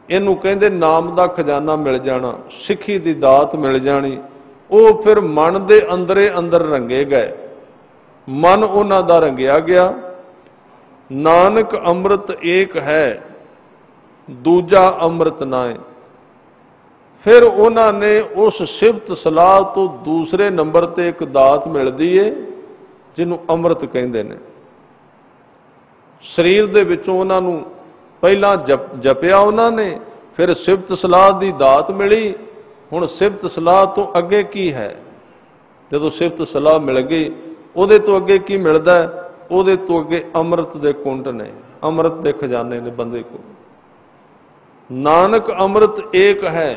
ਇਹਨੂੰ ਕਹਿੰਦੇ ਨਾਮ ਦਾ ਖਜ਼ਾਨਾ ਮਿਲ ਜਾਣਾ, ਸਿੱਖੀ ਦੀ ਦਾਤ ਮਿਲ ਜਾਣੀ। ਉਹ ਫਿਰ ਮਨ ਦੇ ਅੰਦਰੇ ਅੰਦਰ ਰੰਗੇ ਗਏ। ਮਨ ਉਹਨਾਂ ਦਾ ਰੰਗਿਆ ਗਿਆ। ਨਾਨਕ ਅੰਮ੍ਰਿਤ ਏਕ ਹੈ, ਦੂਜਾ ਅੰਮ੍ਰਿਤ ਨਾਏ। ਫਿਰ ਉਹਨਾਂ ਨੇ ਉਸ ਸਿਫਤ ਸਲਾਹ ਤੋਂ ਦੂਸਰੇ ਨੰਬਰ ਤੇ ਇੱਕ ਦਾਤ ਮਿਲਦੀ ਏ ਜਿਹਨੂੰ ਅੰਮ੍ਰਿਤ ਕਹਿੰਦੇ ਨੇ। ਸਰੀਰ ਦੇ ਵਿੱਚੋਂ ਉਹਨਾਂ ਨੂੰ ਪਹਿਲਾਂ ਜਪਿਆ ਉਹਨਾਂ ਨੇ, ਫਿਰ ਸਿਫਤ ਸਲਾਹ ਦੀ ਦਾਤ ਮਿਲੀ। ਹੁਣ ਸਿਫਤ ਸਲਾਹ ਤੋਂ ਅੱਗੇ ਕੀ ਹੈ? ਜਦੋਂ ਸਿਫਤ ਸਲਾਹ ਮਿਲ ਗਈ, ਉਹਦੇ ਤੋਂ ਅੱਗੇ ਕੀ ਮਿਲਦਾ? ਉਹਦੇ ਤੋਂ ਅੱਗੇ ਅੰਮ੍ਰਿਤ ਦੇ ਕੁੰਡ ਨੇ, ਅੰਮ੍ਰਿਤ ਦੇ ਖਜ਼ਾਨੇ ਨੇ ਬੰਦੇ ਕੋਲ। नानक अमृत एक है,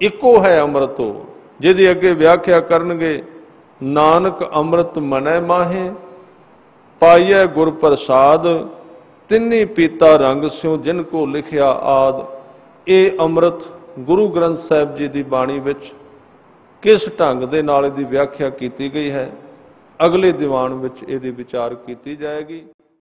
इको है अमृतो। जिहदी अगे व्याख्या करनगे, नानक अमृत मनै माहे, पाइए गुर प्रसाद, तिन्नी पीता रंग स्यों जिनको लिखिया आद। ये अमृत गुरु ग्रंथ साहिब जी की बाणी विच किस ढंग दे नाल इहदी व्याख्या की गई है, अगले दीवान विच इहदी विचार की जाएगी।